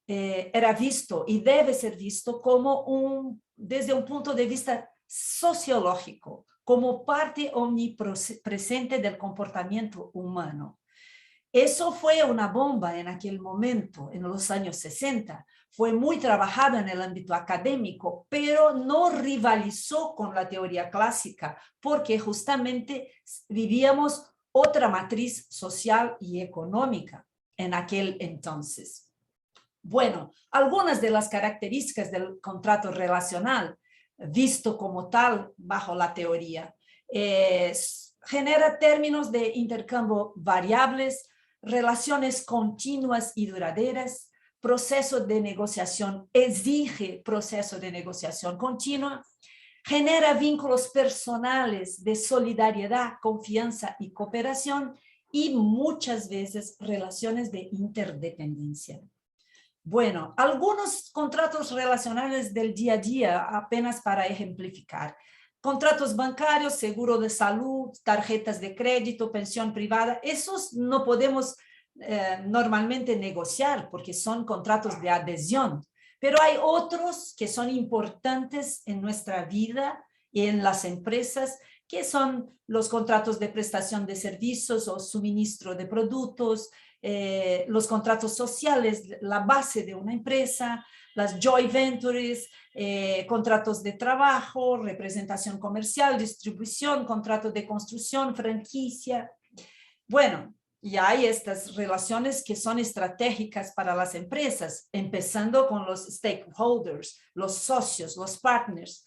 era visto y debe ser visto como desde un punto de vista sociológico, como parte omnipresente del comportamiento humano. Eso fue una bomba en aquel momento, en los años 60. Fue muy trabajado en el ámbito académico, pero no rivalizó con la teoría clásica, porque justamente vivíamos otra matriz social y económica en aquel entonces. Bueno, algunas de las características del contrato relacional, visto como tal bajo la teoría, genera términos de intercambio variables, relaciones continuas y duraderas, proceso de negociación, exige proceso de negociación continua, genera vínculos personales de solidaridad, confianza y cooperación y muchas veces relaciones de interdependencia. Bueno, algunos contratos relacionales del día a día, apenas para ejemplificar. Contratos bancarios, seguro de salud, tarjetas de crédito, pensión privada, esos no podemos normalmente negociar porque son contratos de adhesión. Pero hay otros que son importantes en nuestra vida y en las empresas, que son los contratos de prestación de servicios o suministro de productos, los contratos sociales, la base de una empresa, las joint ventures, contratos de trabajo, representación comercial, distribución, contratos de construcción, franquicia. Bueno, y hay estas relaciones que son estratégicas para las empresas, empezando con los stakeholders, los socios, los partners.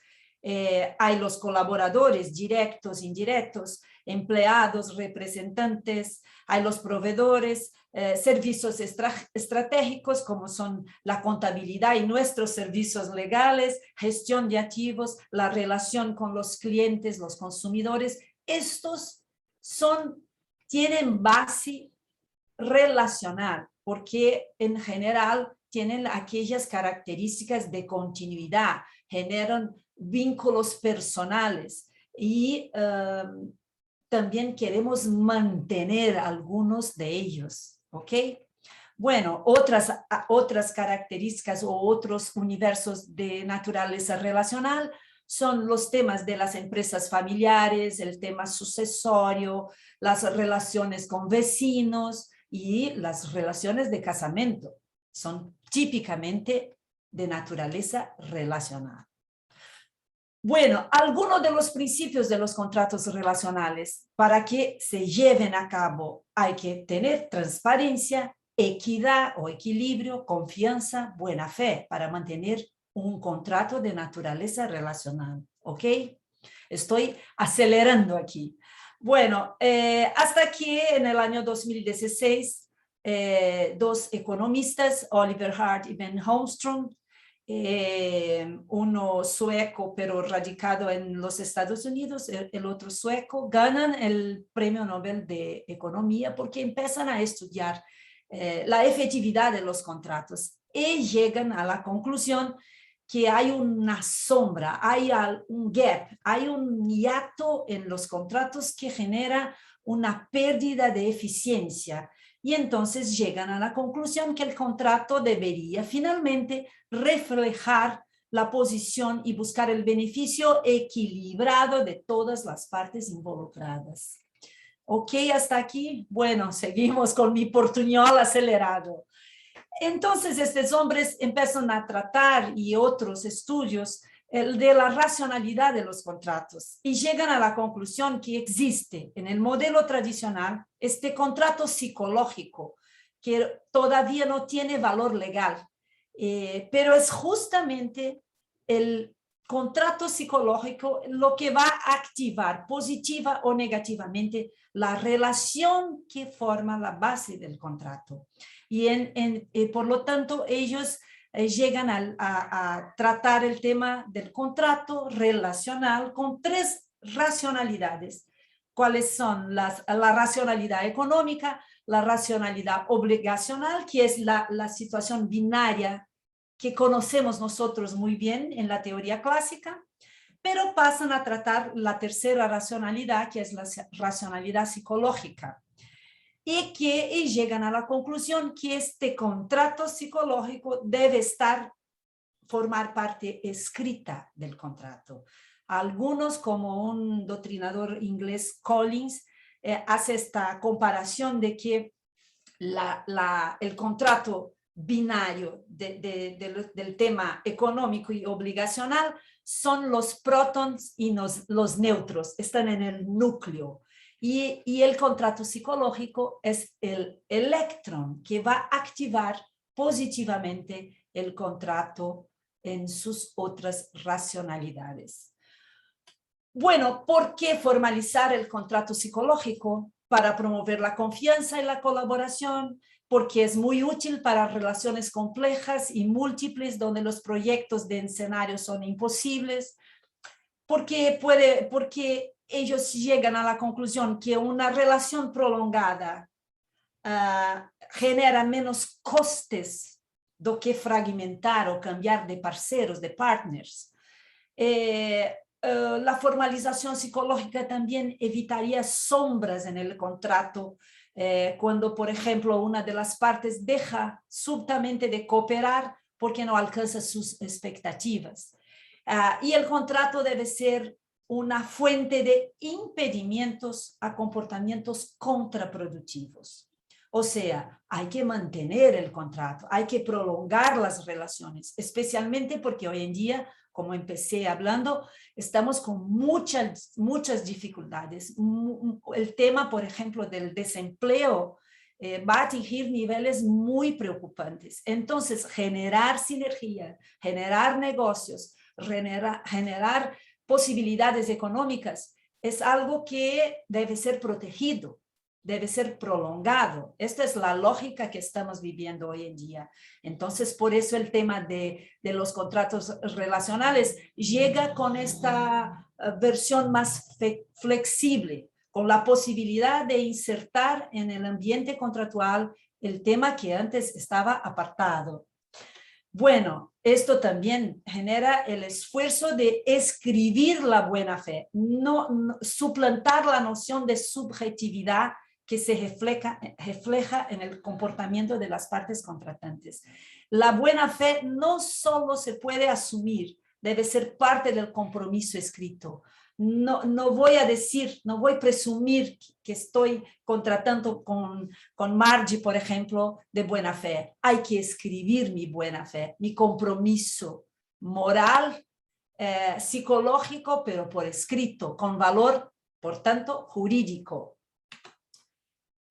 Hay los colaboradores directos, indirectos, empleados, representantes, hay los proveedores, servicios estratégicos como son la contabilidad y nuestros servicios legales, gestión de activos, la relación con los clientes, los consumidores. Estos tienen base relacional porque en general tienen aquellas características de continuidad, generan vínculos personales y también queremos mantener algunos de ellos, ¿ok? Bueno, otras características o otros universos de naturaleza relacional son los temas de las empresas familiares, el tema sucesorio, las relaciones con vecinos y las relaciones de casamiento. Son típicamente de naturaleza relacional. Bueno, algunos de los principios de los contratos relacionales. Para que se lleven a cabo hay que tener transparencia, equidad o equilibrio, confianza, buena fe para mantener un contrato de naturaleza relacional. ¿Ok? Estoy acelerando aquí. Bueno, hasta que en el año 2016, dos economistas, Oliver Hart y Ben Holmström, uno sueco pero radicado en los Estados Unidos, el otro sueco, ganan el Premio Nobel de Economía porque empiezan a estudiar la efectividad de los contratos y llegan a la conclusión que hay una sombra, hay un gap, hay un hiato en los contratos que genera una pérdida de eficiencia. Y entonces llegan a la conclusión que el contrato debería finalmente reflejar la posición y buscar el beneficio equilibrado de todas las partes involucradas. ¿Ok? Hasta aquí. Bueno, seguimos con mi portuñol acelerado. Entonces, estos hombres empiezan a tratar, y otros estudios, de la racionalidad de los contratos y llegan a la conclusión que existe en el modelo tradicional este contrato psicológico que todavía no tiene valor legal, pero es justamente el contrato psicológico lo que va a activar positiva o negativamente la relación que forma la base del contrato. Y por lo tanto, ellos llegan a tratar el tema del contrato relacional con tres racionalidades. ¿Cuáles son? La racionalidad económica, la racionalidad obligacional, que es la situación binaria que conocemos nosotros muy bien en la teoría clásica, pero pasan a tratar la tercera racionalidad, que es la racionalidad psicológica. Y que llegan a la conclusión que este contrato psicológico debe formar parte escrita del contrato. Algunos, como un doctrinador inglés, Collins, hace esta comparación de que el contrato binario del tema económico y obligacional son los prótons y los neutros, están en el núcleo. Y el contrato psicológico es el electrón que va a activar positivamente el contrato en sus otras racionalidades. Bueno, ¿por qué formalizar el contrato psicológico? Para promover la confianza y la colaboración, porque es muy útil para relaciones complejas y múltiples donde los proyectos de escenario son imposibles, porque ellos llegan a la conclusión que una relación prolongada genera menos costes do que fragmentar o cambiar de parceiros, de partners. La formalización psicológica también evitaría sombras en el contrato cuando, por ejemplo, una de las partes deja súbitamente de cooperar porque no alcanza sus expectativas. Y el contrato debe ser una fuente de impedimentos a comportamientos contraproductivos. O sea, hay que mantener el contrato, hay que prolongar las relaciones, especialmente porque hoy en día, como empecé hablando, estamos con muchas dificultades. El tema, por ejemplo, del desempleo va a atingir niveles muy preocupantes. Entonces, generar sinergia, generar negocios, generar posibilidades económicas es algo que debe ser protegido, debe ser prolongado. Esta es la lógica que estamos viviendo hoy en día. Entonces, por eso el tema de los contratos relacionales llega con esta versión más flexible, con la posibilidad de insertar en el ambiente contractual el tema que antes estaba apartado. Bueno, esto también genera el esfuerzo de escribir la buena fe, no suplantar la noción de subjetividad que se refleja en el comportamiento de las partes contratantes. La buena fe no solo se puede asumir, debe ser parte del compromiso escrito. No voy a presumir que estoy contratando con Margie, por ejemplo, de buena fe. Hay que escribir mi buena fe, mi compromiso moral psicológico, pero por escrito, con valor, por tanto, jurídico.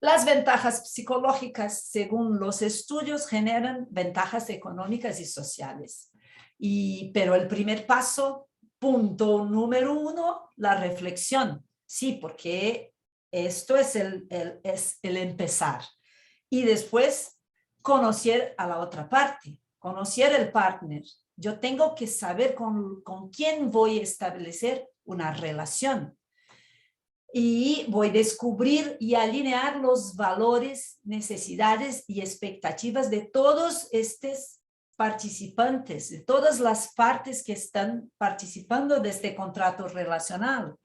Las ventajas psicológicas, según los estudios, generan ventajas económicas y sociales. Pero el primer paso, punto número 1, la reflexión. Sí, porque esto es el empezar. Y después, conocer a la otra parte, conocer el partner. Yo tengo que saber con quién voy a establecer una relación. Y voy a descubrir y alinear los valores, necesidades y expectativas de todos estos participantes, de todas las partes que están participando de este contrato relacional.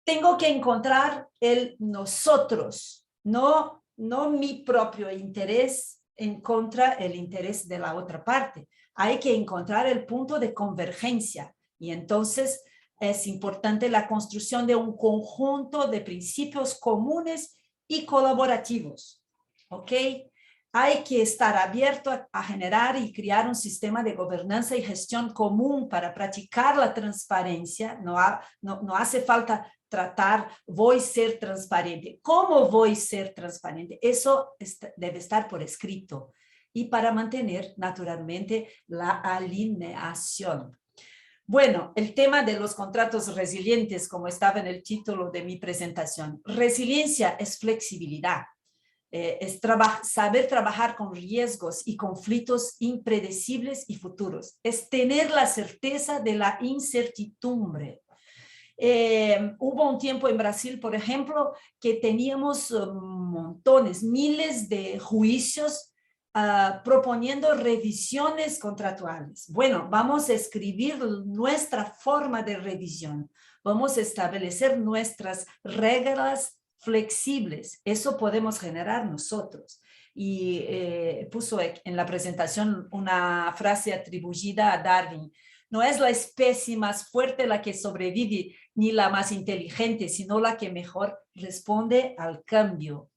Tengo que encontrar el nosotros, no mi propio interés en contra el interés de la otra parte. Hay que encontrar el punto de convergencia y entonces es importante la construcción de un conjunto de principios comunes y colaborativos. ¿Ok? Hay que estar abierto a generar y crear un sistema de gobernanza y gestión común para practicar la transparencia. No hace falta tratar, voy a ser transparente. ¿Cómo voy a ser transparente? Eso debe estar por escrito y para mantener naturalmente la alineación. Bueno, el tema de los contratos resilientes, como estaba en el título de mi presentación. Resiliencia es flexibilidad, es saber trabajar con riesgos y conflictos impredecibles y futuros, es tener la certeza de la incertidumbre. Hubo un tiempo en Brasil, por ejemplo, que teníamos montones, miles de juicios proponiendo revisiones contractuales. Bueno, vamos a escribir nuestra forma de revisión. Vamos a establecer nuestras reglas flexibles. Eso podemos generar nosotros. Y puso en la presentación una frase atribuida a Darwin. No es la especie más fuerte la que sobrevive, ni la más inteligente, sino la que mejor responde al cambio.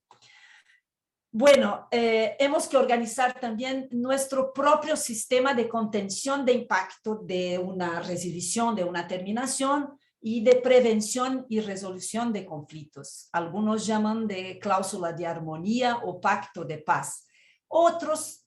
Bueno, hemos que organizar también nuestro propio sistema de contención de impacto de una resolución, de una terminación y de prevención y resolución de conflictos. Algunos llaman de cláusula de armonía o pacto de paz. Otros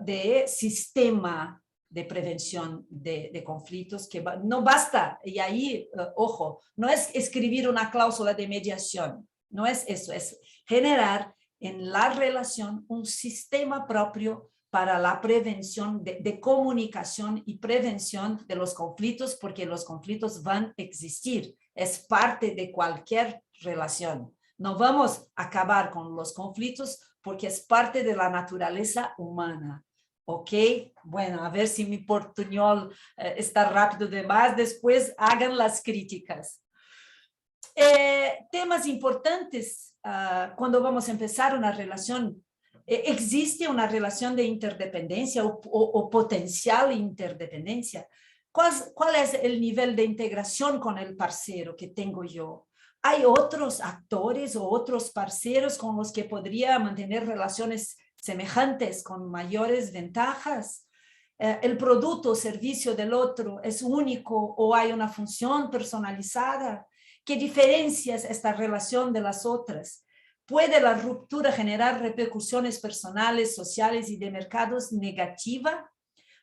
de sistema de prevención de conflictos, que no basta, y ahí, ojo, no es escribir una cláusula de mediación, no es eso, es generar en la relación un sistema propio para la prevención de comunicación y prevención de los conflictos, porque los conflictos van a existir, es parte de cualquier relación. No vamos a acabar con los conflictos porque es parte de la naturaleza humana. ¿Ok? Bueno, a ver si mi portuñol está rápido demás, después hagan las críticas. Temas importantes cuando vamos a empezar una relación. ¿Existe una relación de interdependencia o potencial interdependencia? ¿Cuál es el nivel de integración con el parcero que tengo yo? ¿Hay otros actores o otros parceros con los que podría mantener relaciones semejantes con mayores ventajas? ¿El producto o servicio del otro es único o hay una función personalizada? ¿Qué diferencias esta relación de las otras? ¿Puede la ruptura generar repercusiones personales, sociales y de mercados negativas?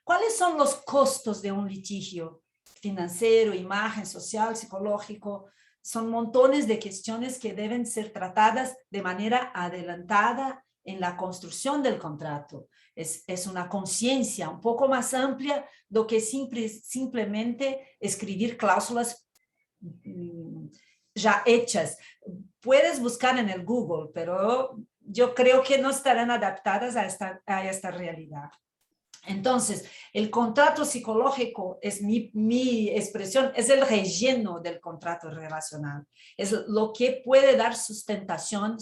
¿Cuáles son los costos de un litigio? Financiero, imagen, social, psicológico. Son montones de cuestiones que deben ser tratadas de manera adelantada en la construcción del contrato. Es una conciencia un poco más amplia do que simplemente escribir cláusulas ya hechas. Puedes buscar en el Google, pero yo creo que no estarán adaptadas a esta realidad. Entonces, el contrato psicológico es mi expresión, es el relleno del contrato relacional. Es lo que puede dar sustentación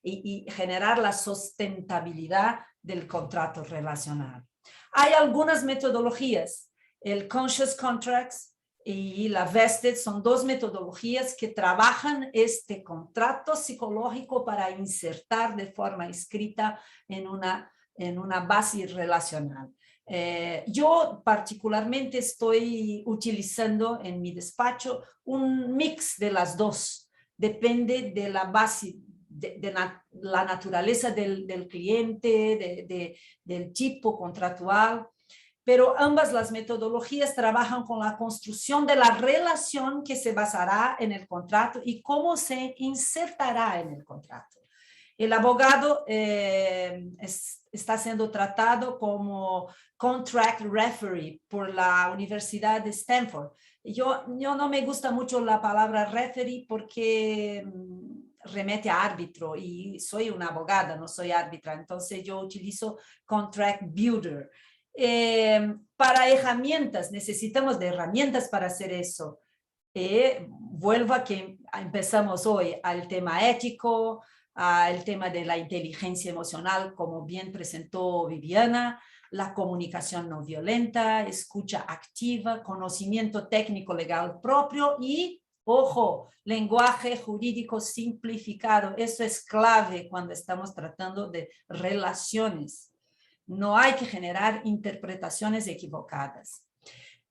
y generar la sustentabilidad del contrato relacional. Hay algunas metodologías. El Conscious Contracts y la Vested son dos metodologías que trabajan este contrato psicológico para insertar de forma escrita en una base relacional. Yo particularmente estoy utilizando en mi despacho un mix de las dos. Depende de la base, de la naturaleza del cliente, del tipo contractual. Pero ambas las metodologías trabajan con la construcción de la relación que se basará en el contrato y cómo se insertará en el contrato. El abogado está siendo tratado como contract referee por la Universidad de Stanford. Yo no me gusta mucho la palabra referee porque remete a árbitro y soy una abogada, no soy árbitra, entonces yo utilizo contract builder. Para herramientas, necesitamos de herramientas para hacer eso. Vuelvo a que empezamos hoy al tema ético, al tema de la inteligencia emocional, como bien presentó Viviana, la comunicación no violenta, escucha activa, conocimiento técnico legal propio y, ojo, lenguaje jurídico simplificado. Eso es clave cuando estamos tratando de relaciones. No hay que generar interpretaciones equivocadas.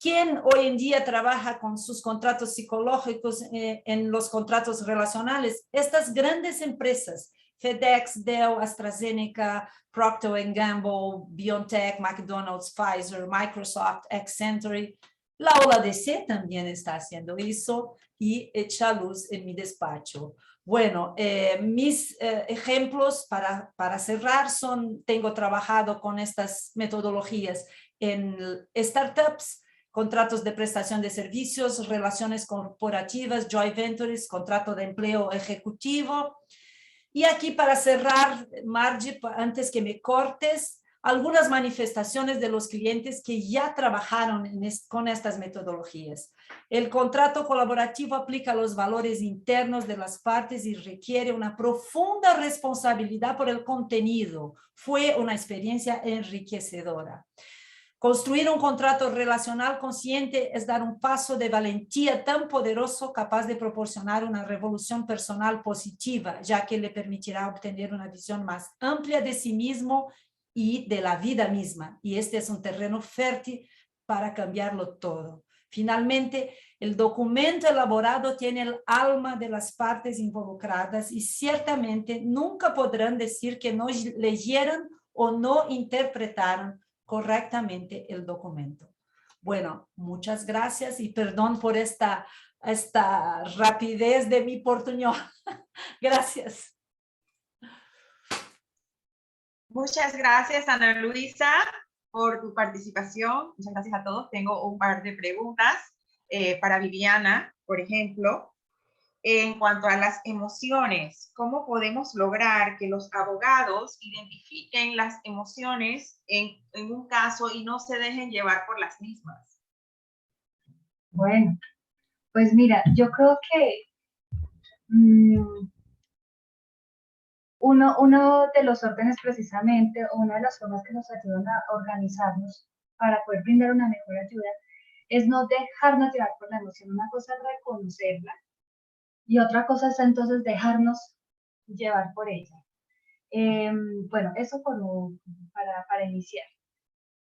¿Quién hoy en día trabaja con sus contratos psicológicos en los contratos relacionales? Estas grandes empresas, FedEx, Dell, AstraZeneca, Procter & Gamble, BioNTech, McDonald's, Pfizer, Microsoft, Accenture. La OLADC también está haciendo eso y echa luz en mi despacho. Bueno, mis ejemplos para cerrar son, tengo trabajado con estas metodologías en startups, contratos de prestación de servicios, relaciones corporativas, joint ventures, contrato de empleo ejecutivo. Y aquí para cerrar, Margie, antes que me cortes, algunas manifestaciones de los clientes que ya trabajaron con estas metodologías. El contrato colaborativo aplica los valores internos de las partes y requiere una profunda responsabilidad por el contenido. Fue una experiencia enriquecedora. Construir un contrato relacional consciente es dar un paso de valentía tan poderoso capaz de proporcionar una revolución personal positiva, ya que le permitirá obtener una visión más amplia de sí mismo y de la vida misma. Y este es un terreno fértil para cambiarlo todo. Finalmente, el documento elaborado tiene el alma de las partes involucradas y ciertamente nunca podrán decir que no leyeron o no interpretaron correctamente el documento. Bueno, muchas gracias y perdón por esta rapidez de mi portuñol. Gracias. Muchas gracias, Ana Luisa, por tu participación. Muchas gracias a todos. Tengo un par de preguntas para Viviana, por ejemplo. En cuanto a las emociones, ¿cómo podemos lograr que los abogados identifiquen las emociones en un caso y no se dejen llevar por las mismas? Bueno, pues mira, yo creo que uno de los órdenes precisamente, o una de las formas que nos ayudan a organizarnos para poder brindar una mejor ayuda, es no dejarnos llevar por la emoción. Una cosa es reconocerla y otra cosa es entonces dejarnos llevar por ella. Bueno, eso para iniciar.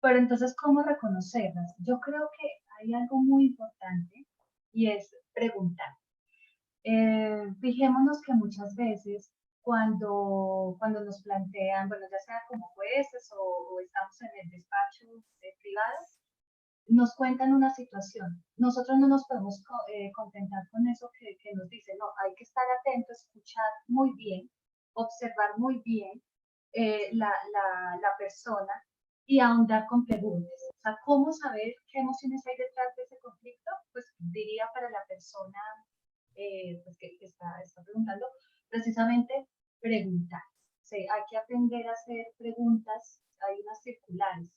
Pero entonces, ¿cómo reconocerlas? Yo creo que hay algo muy importante y es preguntar. Fijémonos que muchas veces cuando nos plantean, bueno, ya sea como jueces o estamos en el despacho privado, nos cuentan una situación. Nosotros no nos podemos contentar con eso que nos dicen, no, hay que estar atento, escuchar muy bien, observar muy bien la persona y ahondar con preguntas. O sea, ¿cómo saber qué emociones hay detrás de ese conflicto? Pues diría para la persona pues que está preguntando, precisamente preguntar. Sí, hay que aprender a hacer preguntas, hay unas circulares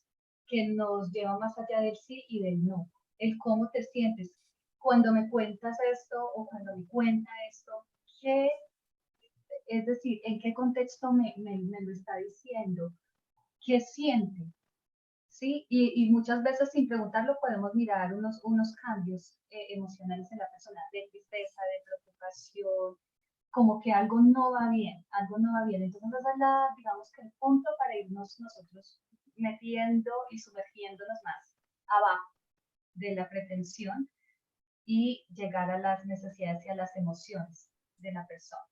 que nos llevan más allá del sí y del no. El cómo te sientes cuando me cuentas esto o cuando me cuenta esto, ¿qué, es decir, en qué contexto me lo está diciendo? ¿Qué siente? ¿Sí? Y muchas veces sin preguntarlo podemos mirar unos cambios emocionales en la persona, de tristeza, de preocupación, como que algo no va bien, algo no va bien. Entonces esa es digamos que el punto para irnos nosotros metiendo y sumergiéndonos más abajo de la pretensión y llegar a las necesidades y a las emociones de la persona.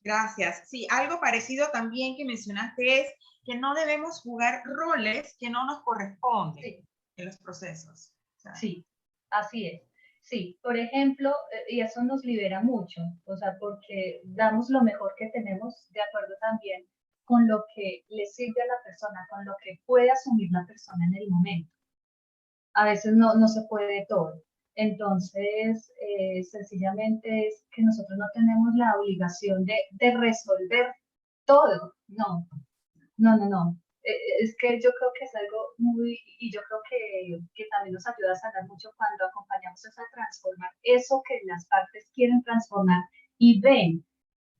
Gracias. Sí, algo parecido también que mencionaste es que no debemos jugar roles que no nos corresponden en los procesos. O sea, sí, así es. Sí, por ejemplo, y eso nos libera mucho, o sea, porque damos lo mejor que tenemos de acuerdo también con lo que le sirve a la persona, con lo que puede asumir la persona en el momento. A veces no se puede todo. Entonces, sencillamente es que nosotros no tenemos la obligación de resolver todo. No. Es que yo creo que es algo muy, y yo creo que también nos ayuda a sanar mucho cuando acompañamos a transformar eso que las partes quieren transformar y ven,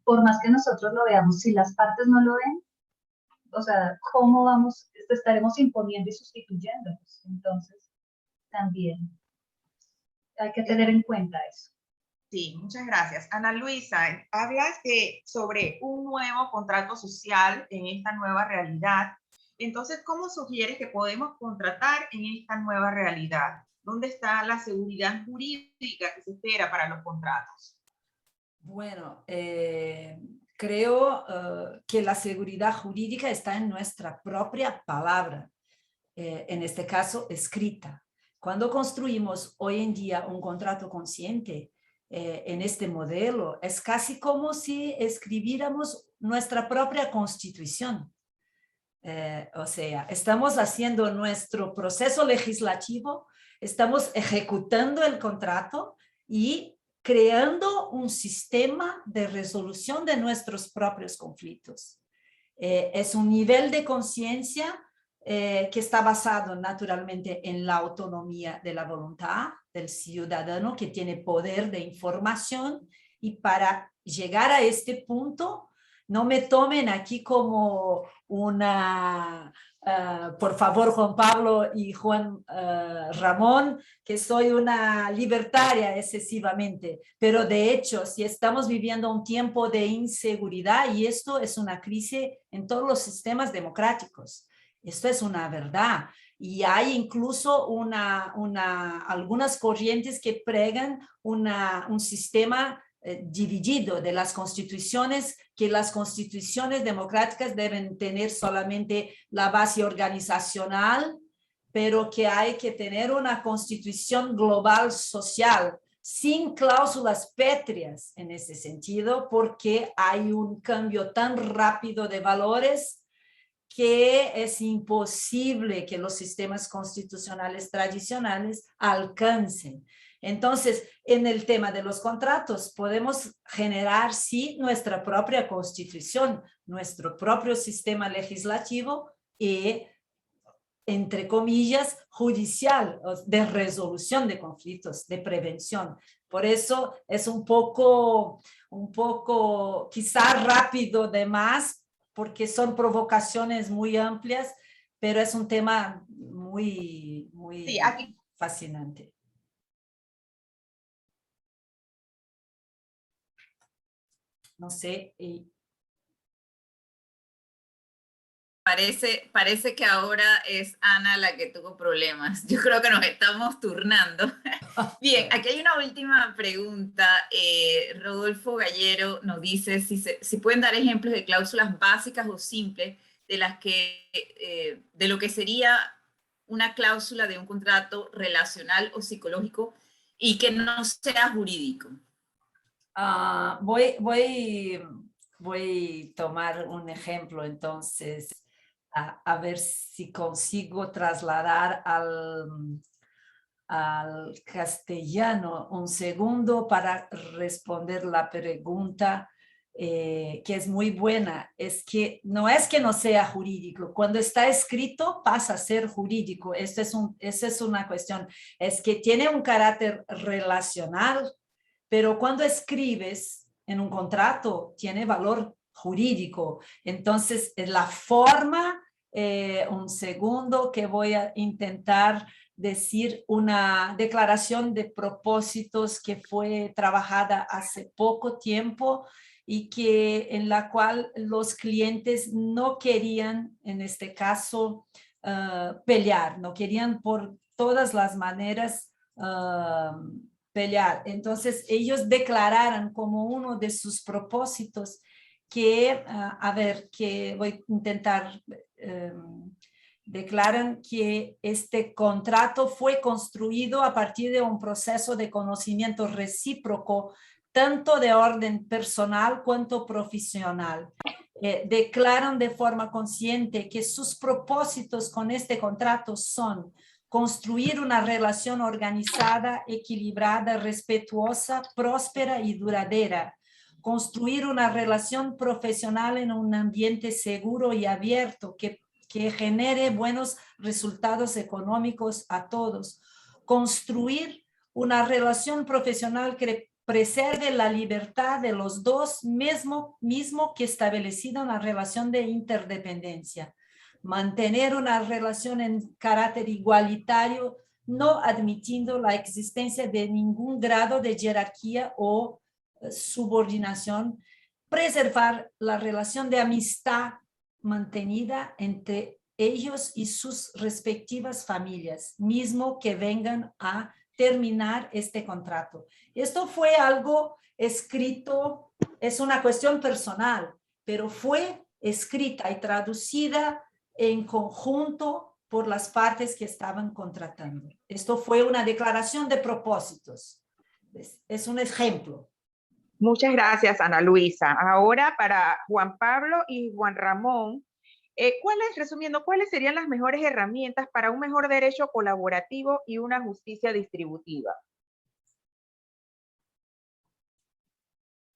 por más que nosotros lo veamos, si las partes no lo ven, o sea, ¿cómo vamos? Estaremos imponiendo y sustituyéndolos. Entonces, también hay que tener en cuenta eso. Sí, muchas gracias. Ana Luisa, hablas sobre un nuevo contrato social en esta nueva realidad. Entonces, ¿cómo sugieres que podemos contratar en esta nueva realidad? ¿Dónde está la seguridad jurídica que se espera para los contratos? Bueno, creo que la seguridad jurídica está en nuestra propia palabra, en este caso escrita. Cuando construimos hoy en día un contrato consciente en este modelo, es casi como si escribiéramos nuestra propia constitución. O sea, estamos haciendo nuestro proceso legislativo, estamos ejecutando el contrato y creando un sistema de resolución de nuestros propios conflictos. Es un nivel de conciencia que está basado naturalmente en la autonomía de la voluntad del ciudadano que tiene poder de información, y para llegar a este punto, no me tomen aquí como una, por favor, Juan Pablo y Juan Ramón, que soy una libertaria excesivamente, pero de hecho, si estamos viviendo un tiempo de inseguridad, y esto es una crisis en todos los sistemas democráticos, esto es una verdad. Y hay incluso algunas corrientes que pregan un sistema dividido de las constituciones, que las constituciones democráticas deben tener solamente la base organizacional, pero que hay que tener una constitución global social, sin cláusulas pétreas en ese sentido, porque hay un cambio tan rápido de valores que es imposible que los sistemas constitucionales tradicionales alcancen. Entonces, en el tema de los contratos, podemos generar, sí, nuestra propia constitución, nuestro propio sistema legislativo y, entre comillas, judicial, de resolución de conflictos, de prevención. Por eso es un poco quizá rápido de más, porque son provocaciones muy amplias, pero es un tema muy sí, fascinante. No sé. Parece que ahora es Ana la que tuvo problemas. Yo creo que nos estamos turnando. Bien, aquí hay una última pregunta. Rodolfo Gallero nos dice si pueden dar ejemplos de cláusulas básicas o simples de de lo que sería una cláusula de un contrato relacional o psicológico y que no sea jurídico. Voy a tomar un ejemplo entonces, a ver si consigo trasladar al castellano un segundo para responder la pregunta, que es muy buena. Es que no sea jurídico. Cuando está escrito pasa a ser jurídico. Esa es una cuestión. Es que tiene un carácter relacional, pero cuando escribes en un contrato tiene valor jurídico. Entonces, la forma, un segundo que voy a intentar decir una declaración de propósitos que fue trabajada hace poco tiempo y que en la cual los clientes no querían, en este caso, pelear, no querían por todas las maneras pelear. Entonces ellos declararon como uno de sus propósitos que, que voy a intentar, declaran que este contrato fue construido a partir de un proceso de conocimiento recíproco, tanto de orden personal cuanto profesional. Declaran de forma consciente que sus propósitos con este contrato son construir una relación organizada, equilibrada, respetuosa, próspera y duradera, construir una relación profesional en un ambiente seguro y abierto que genere buenos resultados económicos a todos, construir una relación profesional que preserve la libertad de los dos, mismo que establecida una relación de interdependencia, mantener una relación en carácter igualitario, no admitiendo la existencia de ningún grado de jerarquía o subordinación, preservar la relación de amistad mantenida entre ellos y sus respectivas familias, mismo que vengan a terminar este contrato. Esto fue algo escrito, es una cuestión personal, pero fue escrita y traducida en conjunto por las partes que estaban contratando. Esto fue una declaración de propósitos. Es un ejemplo. Muchas gracias, Ana Luisa. Ahora para Juan Pablo y Juan Ramón, resumiendo, ¿cuáles serían las mejores herramientas para un mejor derecho colaborativo y una justicia distributiva?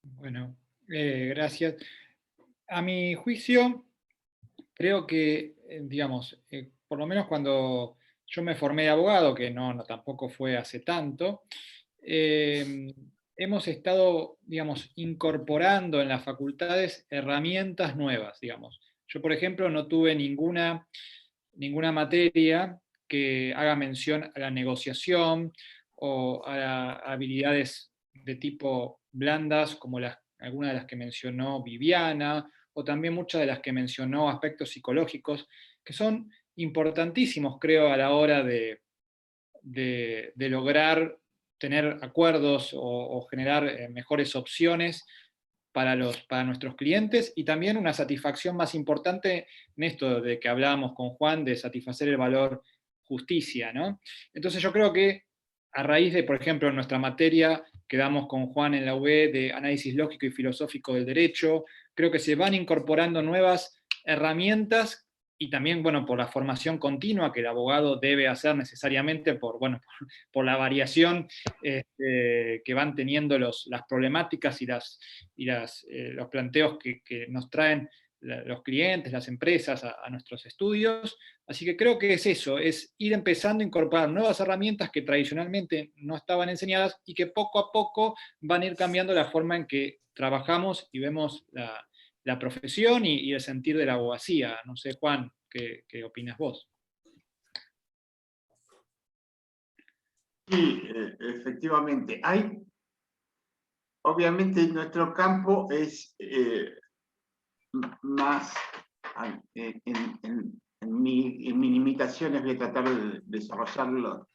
Bueno, gracias. A mi juicio, creo que, digamos, por lo menos cuando yo me formé de abogado, que no tampoco fue hace tanto, hemos estado, digamos, incorporando en las facultades herramientas nuevas, digamos. Yo, por ejemplo, no tuve ninguna materia que haga mención a la negociación o a habilidades de tipo blandas, como algunas de las que mencionó Viviana, o también muchas de las que mencionó aspectos psicológicos, que son importantísimos, creo, a la hora de lograr tener acuerdos o generar mejores opciones para nuestros clientes, y también una satisfacción más importante en esto de que hablábamos con Juan, de satisfacer el valor justicia, ¿no? Entonces yo creo que a raíz de, por ejemplo, nuestra materia que damos con Juan en la UE de análisis lógico y filosófico del derecho, creo que se van incorporando nuevas herramientas, y también, bueno, por la formación continua que el abogado debe hacer necesariamente por la variación que van teniendo las problemáticas y los planteos que nos traen los clientes, las empresas a nuestros estudios. Así que creo que es eso, es ir empezando a incorporar nuevas herramientas que tradicionalmente no estaban enseñadas y que poco a poco van a ir cambiando la forma en que trabajamos y vemos la profesión y el sentir de la abogacía. No sé, Juan, ¿qué opinas vos? Sí, efectivamente. Obviamente nuestro campo es más, en mis limitaciones voy a tratar de desarrollarlo,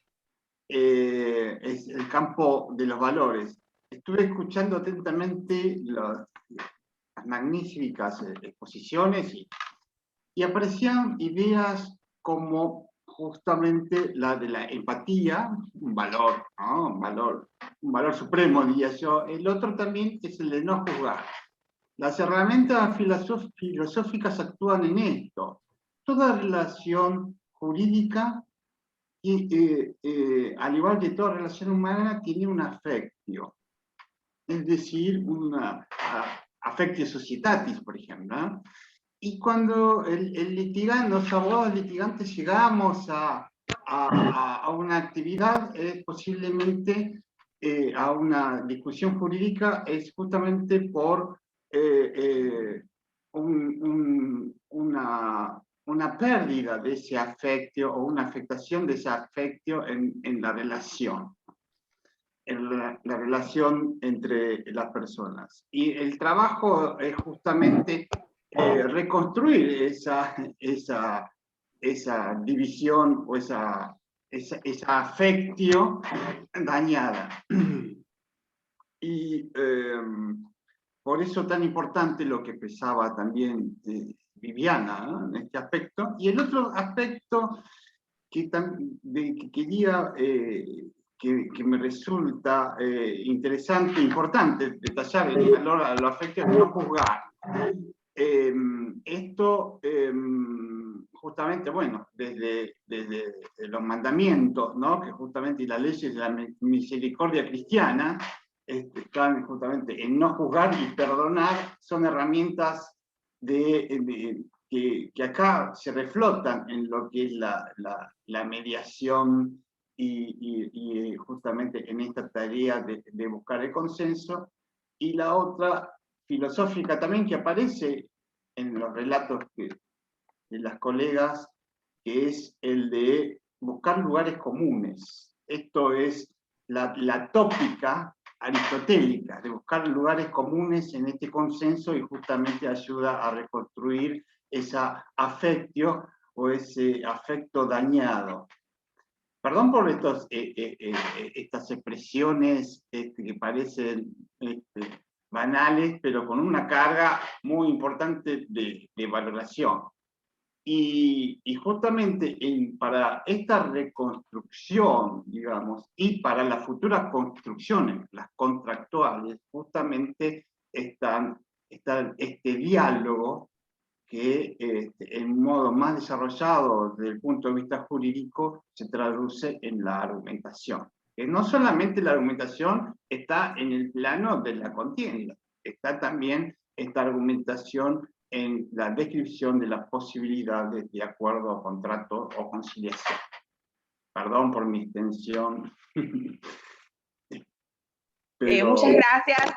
es el campo de los valores. Estuve escuchando atentamente las magníficas exposiciones y aparecían ideas como justamente la de la empatía, un valor, ¿no? Un valor supremo, diría yo. El otro también es el de no juzgar. Las herramientas filosóficas actúan en esto. Toda relación jurídica, al igual que toda relación humana, tiene un affectio. Es decir, una affectio societatis, por ejemplo, ¿no? Y cuando el litigante, los abogados litigantes llegamos a una actividad, posiblemente a una discusión jurídica, es justamente por una pérdida de ese afecto o una afectación de ese afecto en la relación. la relación entre las personas. Y el trabajo es justamente reconstruir esa división o esa afectio dañada. Y por eso tan importante lo que pensaba también Viviana, ¿no?, en este aspecto. Y el otro aspecto que quería, que me resulta interesante, importante detallar el valor a los afectos de no juzgar. Esto justamente, bueno, desde los mandamientos, ¿no?, que justamente las leyes de la misericordia cristiana están justamente en no juzgar y perdonar, son herramientas que acá se reflotan en lo que es la mediación y justamente en esta tarea de buscar el consenso. Y la otra filosófica también que aparece en los relatos de las colegas, que es el de buscar lugares comunes. Esto es la tópica aristotélica, de buscar lugares comunes en este consenso, y justamente ayuda a reconstruir esa afectio o ese afecto dañado. Perdón por estas expresiones que parecen banales, pero con una carga muy importante de valoración. Y justamente para esta reconstrucción, digamos, y para las futuras construcciones, las contractuales, justamente está este diálogo que en un modo más desarrollado desde el punto de vista jurídico se traduce en la argumentación. Que no solamente la argumentación está en el plano de la contienda, está también esta argumentación en la descripción de las posibilidades de acuerdo, contrato o conciliación. Perdón por mi extensión. Pero... muchas gracias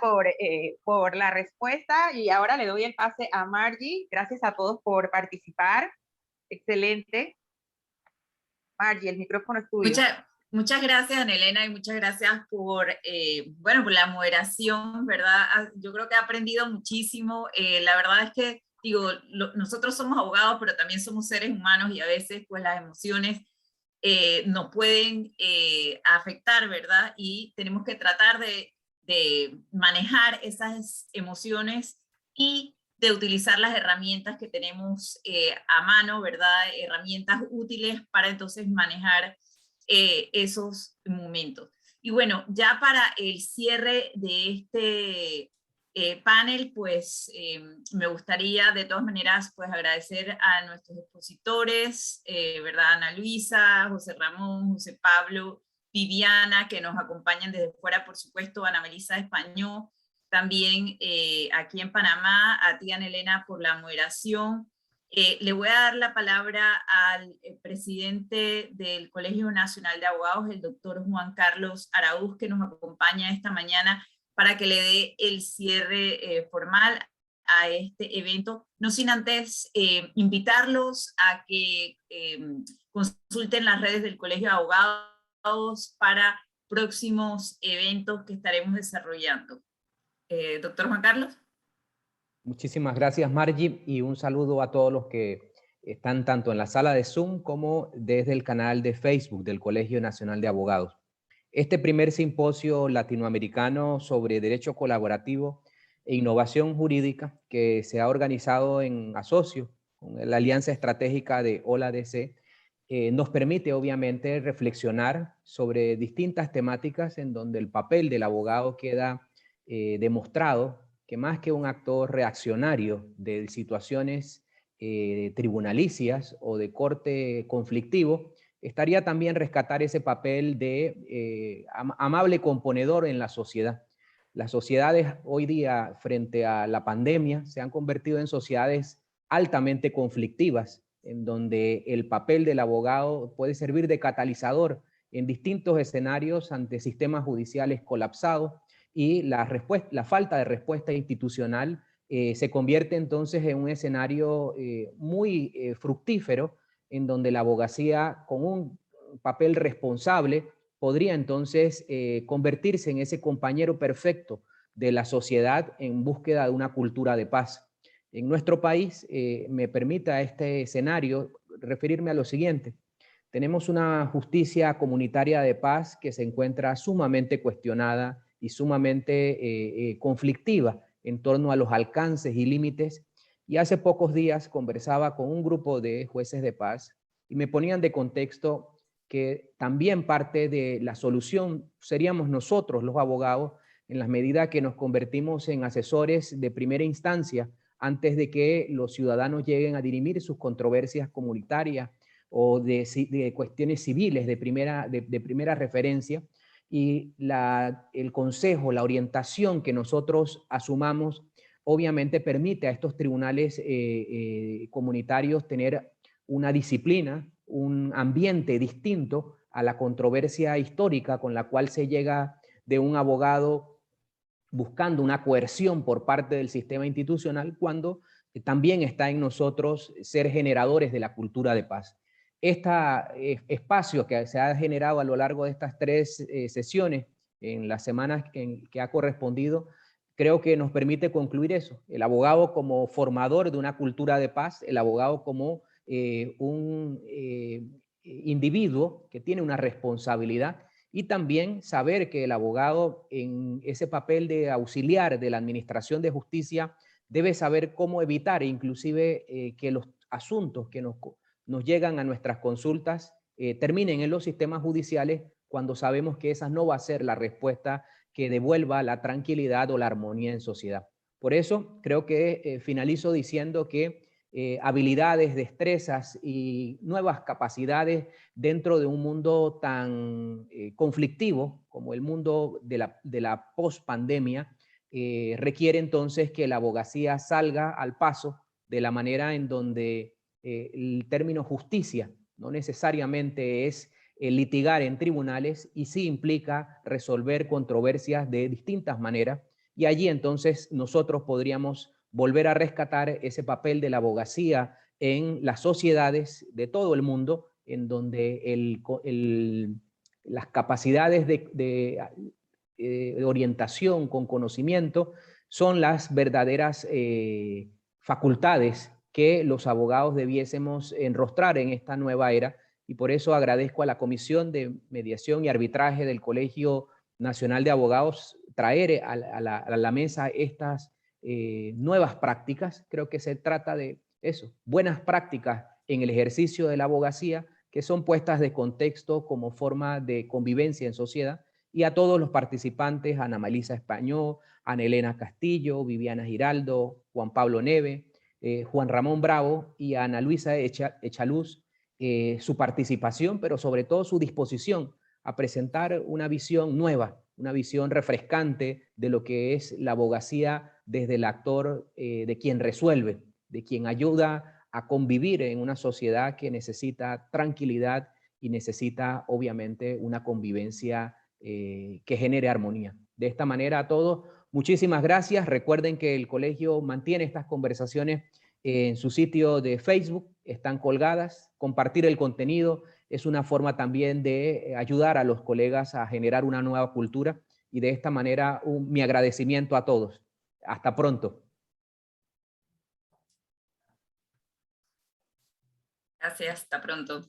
por la respuesta, y ahora le doy el pase a Margie. Gracias a todos por participar. Excelente. Margie, el micrófono es tuyo. Muchas gracias, Ana Elena, y muchas gracias por la moderación, ¿verdad? Yo creo que he aprendido muchísimo. La verdad es que, digo, nosotros somos abogados, pero también somos seres humanos, y a veces pues las emociones nos pueden afectar, ¿verdad? Y tenemos que tratar de manejar esas emociones y de utilizar las herramientas que tenemos a mano, ¿verdad? Herramientas útiles para entonces manejar esos momentos. Y bueno, ya para el cierre de este panel, pues me gustaría de todas maneras pues agradecer a nuestros expositores, ¿verdad? Ana Luisa, José Ramón, José Pablo, Viviana, que nos acompañan desde fuera, por supuesto, Ana Melisa Español, también aquí en Panamá, a ti, Ana Elena, por la moderación. Le voy a dar la palabra al presidente del Colegio Nacional de Abogados, el doctor Juan Carlos Araúz, que nos acompaña esta mañana para que le dé el cierre formal a este evento, no sin antes invitarlos a que consulten las redes del Colegio de Abogados para próximos eventos que estaremos desarrollando. Doctor Juan Carlos. Muchísimas gracias, Margie, y un saludo a todos los que están tanto en la sala de Zoom como desde el canal de Facebook del Colegio Nacional de Abogados. Este primer simposio latinoamericano sobre derecho colaborativo e innovación jurídica, que se ha organizado en asocio con la Alianza Estratégica de OLADC, nos permite obviamente reflexionar sobre distintas temáticas en donde el papel del abogado queda demostrado que más que un actor reaccionario de situaciones tribunalicias o de corte conflictivo, estaría también rescatar ese papel de amable componedor en la sociedad. Las sociedades hoy día, frente a la pandemia, se han convertido en sociedades altamente conflictivas, en donde el papel del abogado puede servir de catalizador en distintos escenarios ante sistemas judiciales colapsados, y la falta de respuesta institucional se convierte entonces en un escenario muy fructífero, en donde la abogacía, con un papel responsable, podría entonces convertirse en ese compañero perfecto de la sociedad en búsqueda de una cultura de paz. En nuestro país, me permita este escenario referirme a lo siguiente. Tenemos una justicia comunitaria de paz que se encuentra sumamente cuestionada y sumamente conflictiva en torno a los alcances y límites. Y hace pocos días conversaba con un grupo de jueces de paz y me ponían de contexto que también parte de la solución seríamos nosotros, los abogados, en la medida que nos convertimos en asesores de primera instancia antes de que los ciudadanos lleguen a dirimir sus controversias comunitarias o de cuestiones civiles de primera referencia, y el consejo, la orientación que nosotros asumamos, obviamente permite a estos tribunales comunitarios tener una disciplina, un ambiente distinto a la controversia histórica con la cual se llega de un abogado buscando una coerción por parte del sistema institucional, cuando también está en nosotros ser generadores de la cultura de paz. Este espacio que se ha generado a lo largo de estas 3 sesiones, en las semanas que ha correspondido, creo que nos permite concluir eso. El abogado como formador de una cultura de paz, el abogado como un individuo que tiene una responsabilidad, y también saber que el abogado en ese papel de auxiliar de la administración de justicia debe saber cómo evitar inclusive que los asuntos que nos llegan a nuestras consultas terminen en los sistemas judiciales, cuando sabemos que esa no va a ser la respuesta que devuelva la tranquilidad o la armonía en sociedad. Por eso creo que finalizo diciendo que habilidades, destrezas y nuevas capacidades dentro de un mundo tan conflictivo como el mundo de la post-pandemia, requiere entonces que la abogacía salga al paso de la manera en donde el término justicia no necesariamente es litigar en tribunales, y sí implica resolver controversias de distintas maneras, y allí entonces nosotros podríamos volver a rescatar ese papel de la abogacía en las sociedades de todo el mundo, en donde las capacidades de orientación con conocimiento son las verdaderas facultades que los abogados debiésemos enrostrar en esta nueva era. Y por eso agradezco a la Comisión de Mediación y Arbitraje del Colegio Nacional de Abogados traer a la mesa estas nuevas prácticas. Creo que se trata de eso, buenas prácticas en el ejercicio de la abogacía, que son puestas de contexto como forma de convivencia en sociedad. Y a todos los participantes, Ana Melisa Español, Ana Elena Castillo, Viviana Giraldo, Juan Pablo Neve, Juan Ramón Bravo y Ana Luisa Echaluz, su participación, pero sobre todo su disposición a presentar una visión nueva, una visión refrescante de lo que es la abogacía desde el actor de quien resuelve, de quien ayuda a convivir en una sociedad que necesita tranquilidad y necesita obviamente una convivencia que genere armonía. De esta manera a todos, muchísimas gracias. Recuerden que el colegio mantiene estas conversaciones en su sitio de Facebook, están colgadas. Compartir el contenido es una forma también de ayudar a los colegas a generar una nueva cultura, y de esta manera mi agradecimiento a todos. Hasta pronto. Gracias, hasta pronto.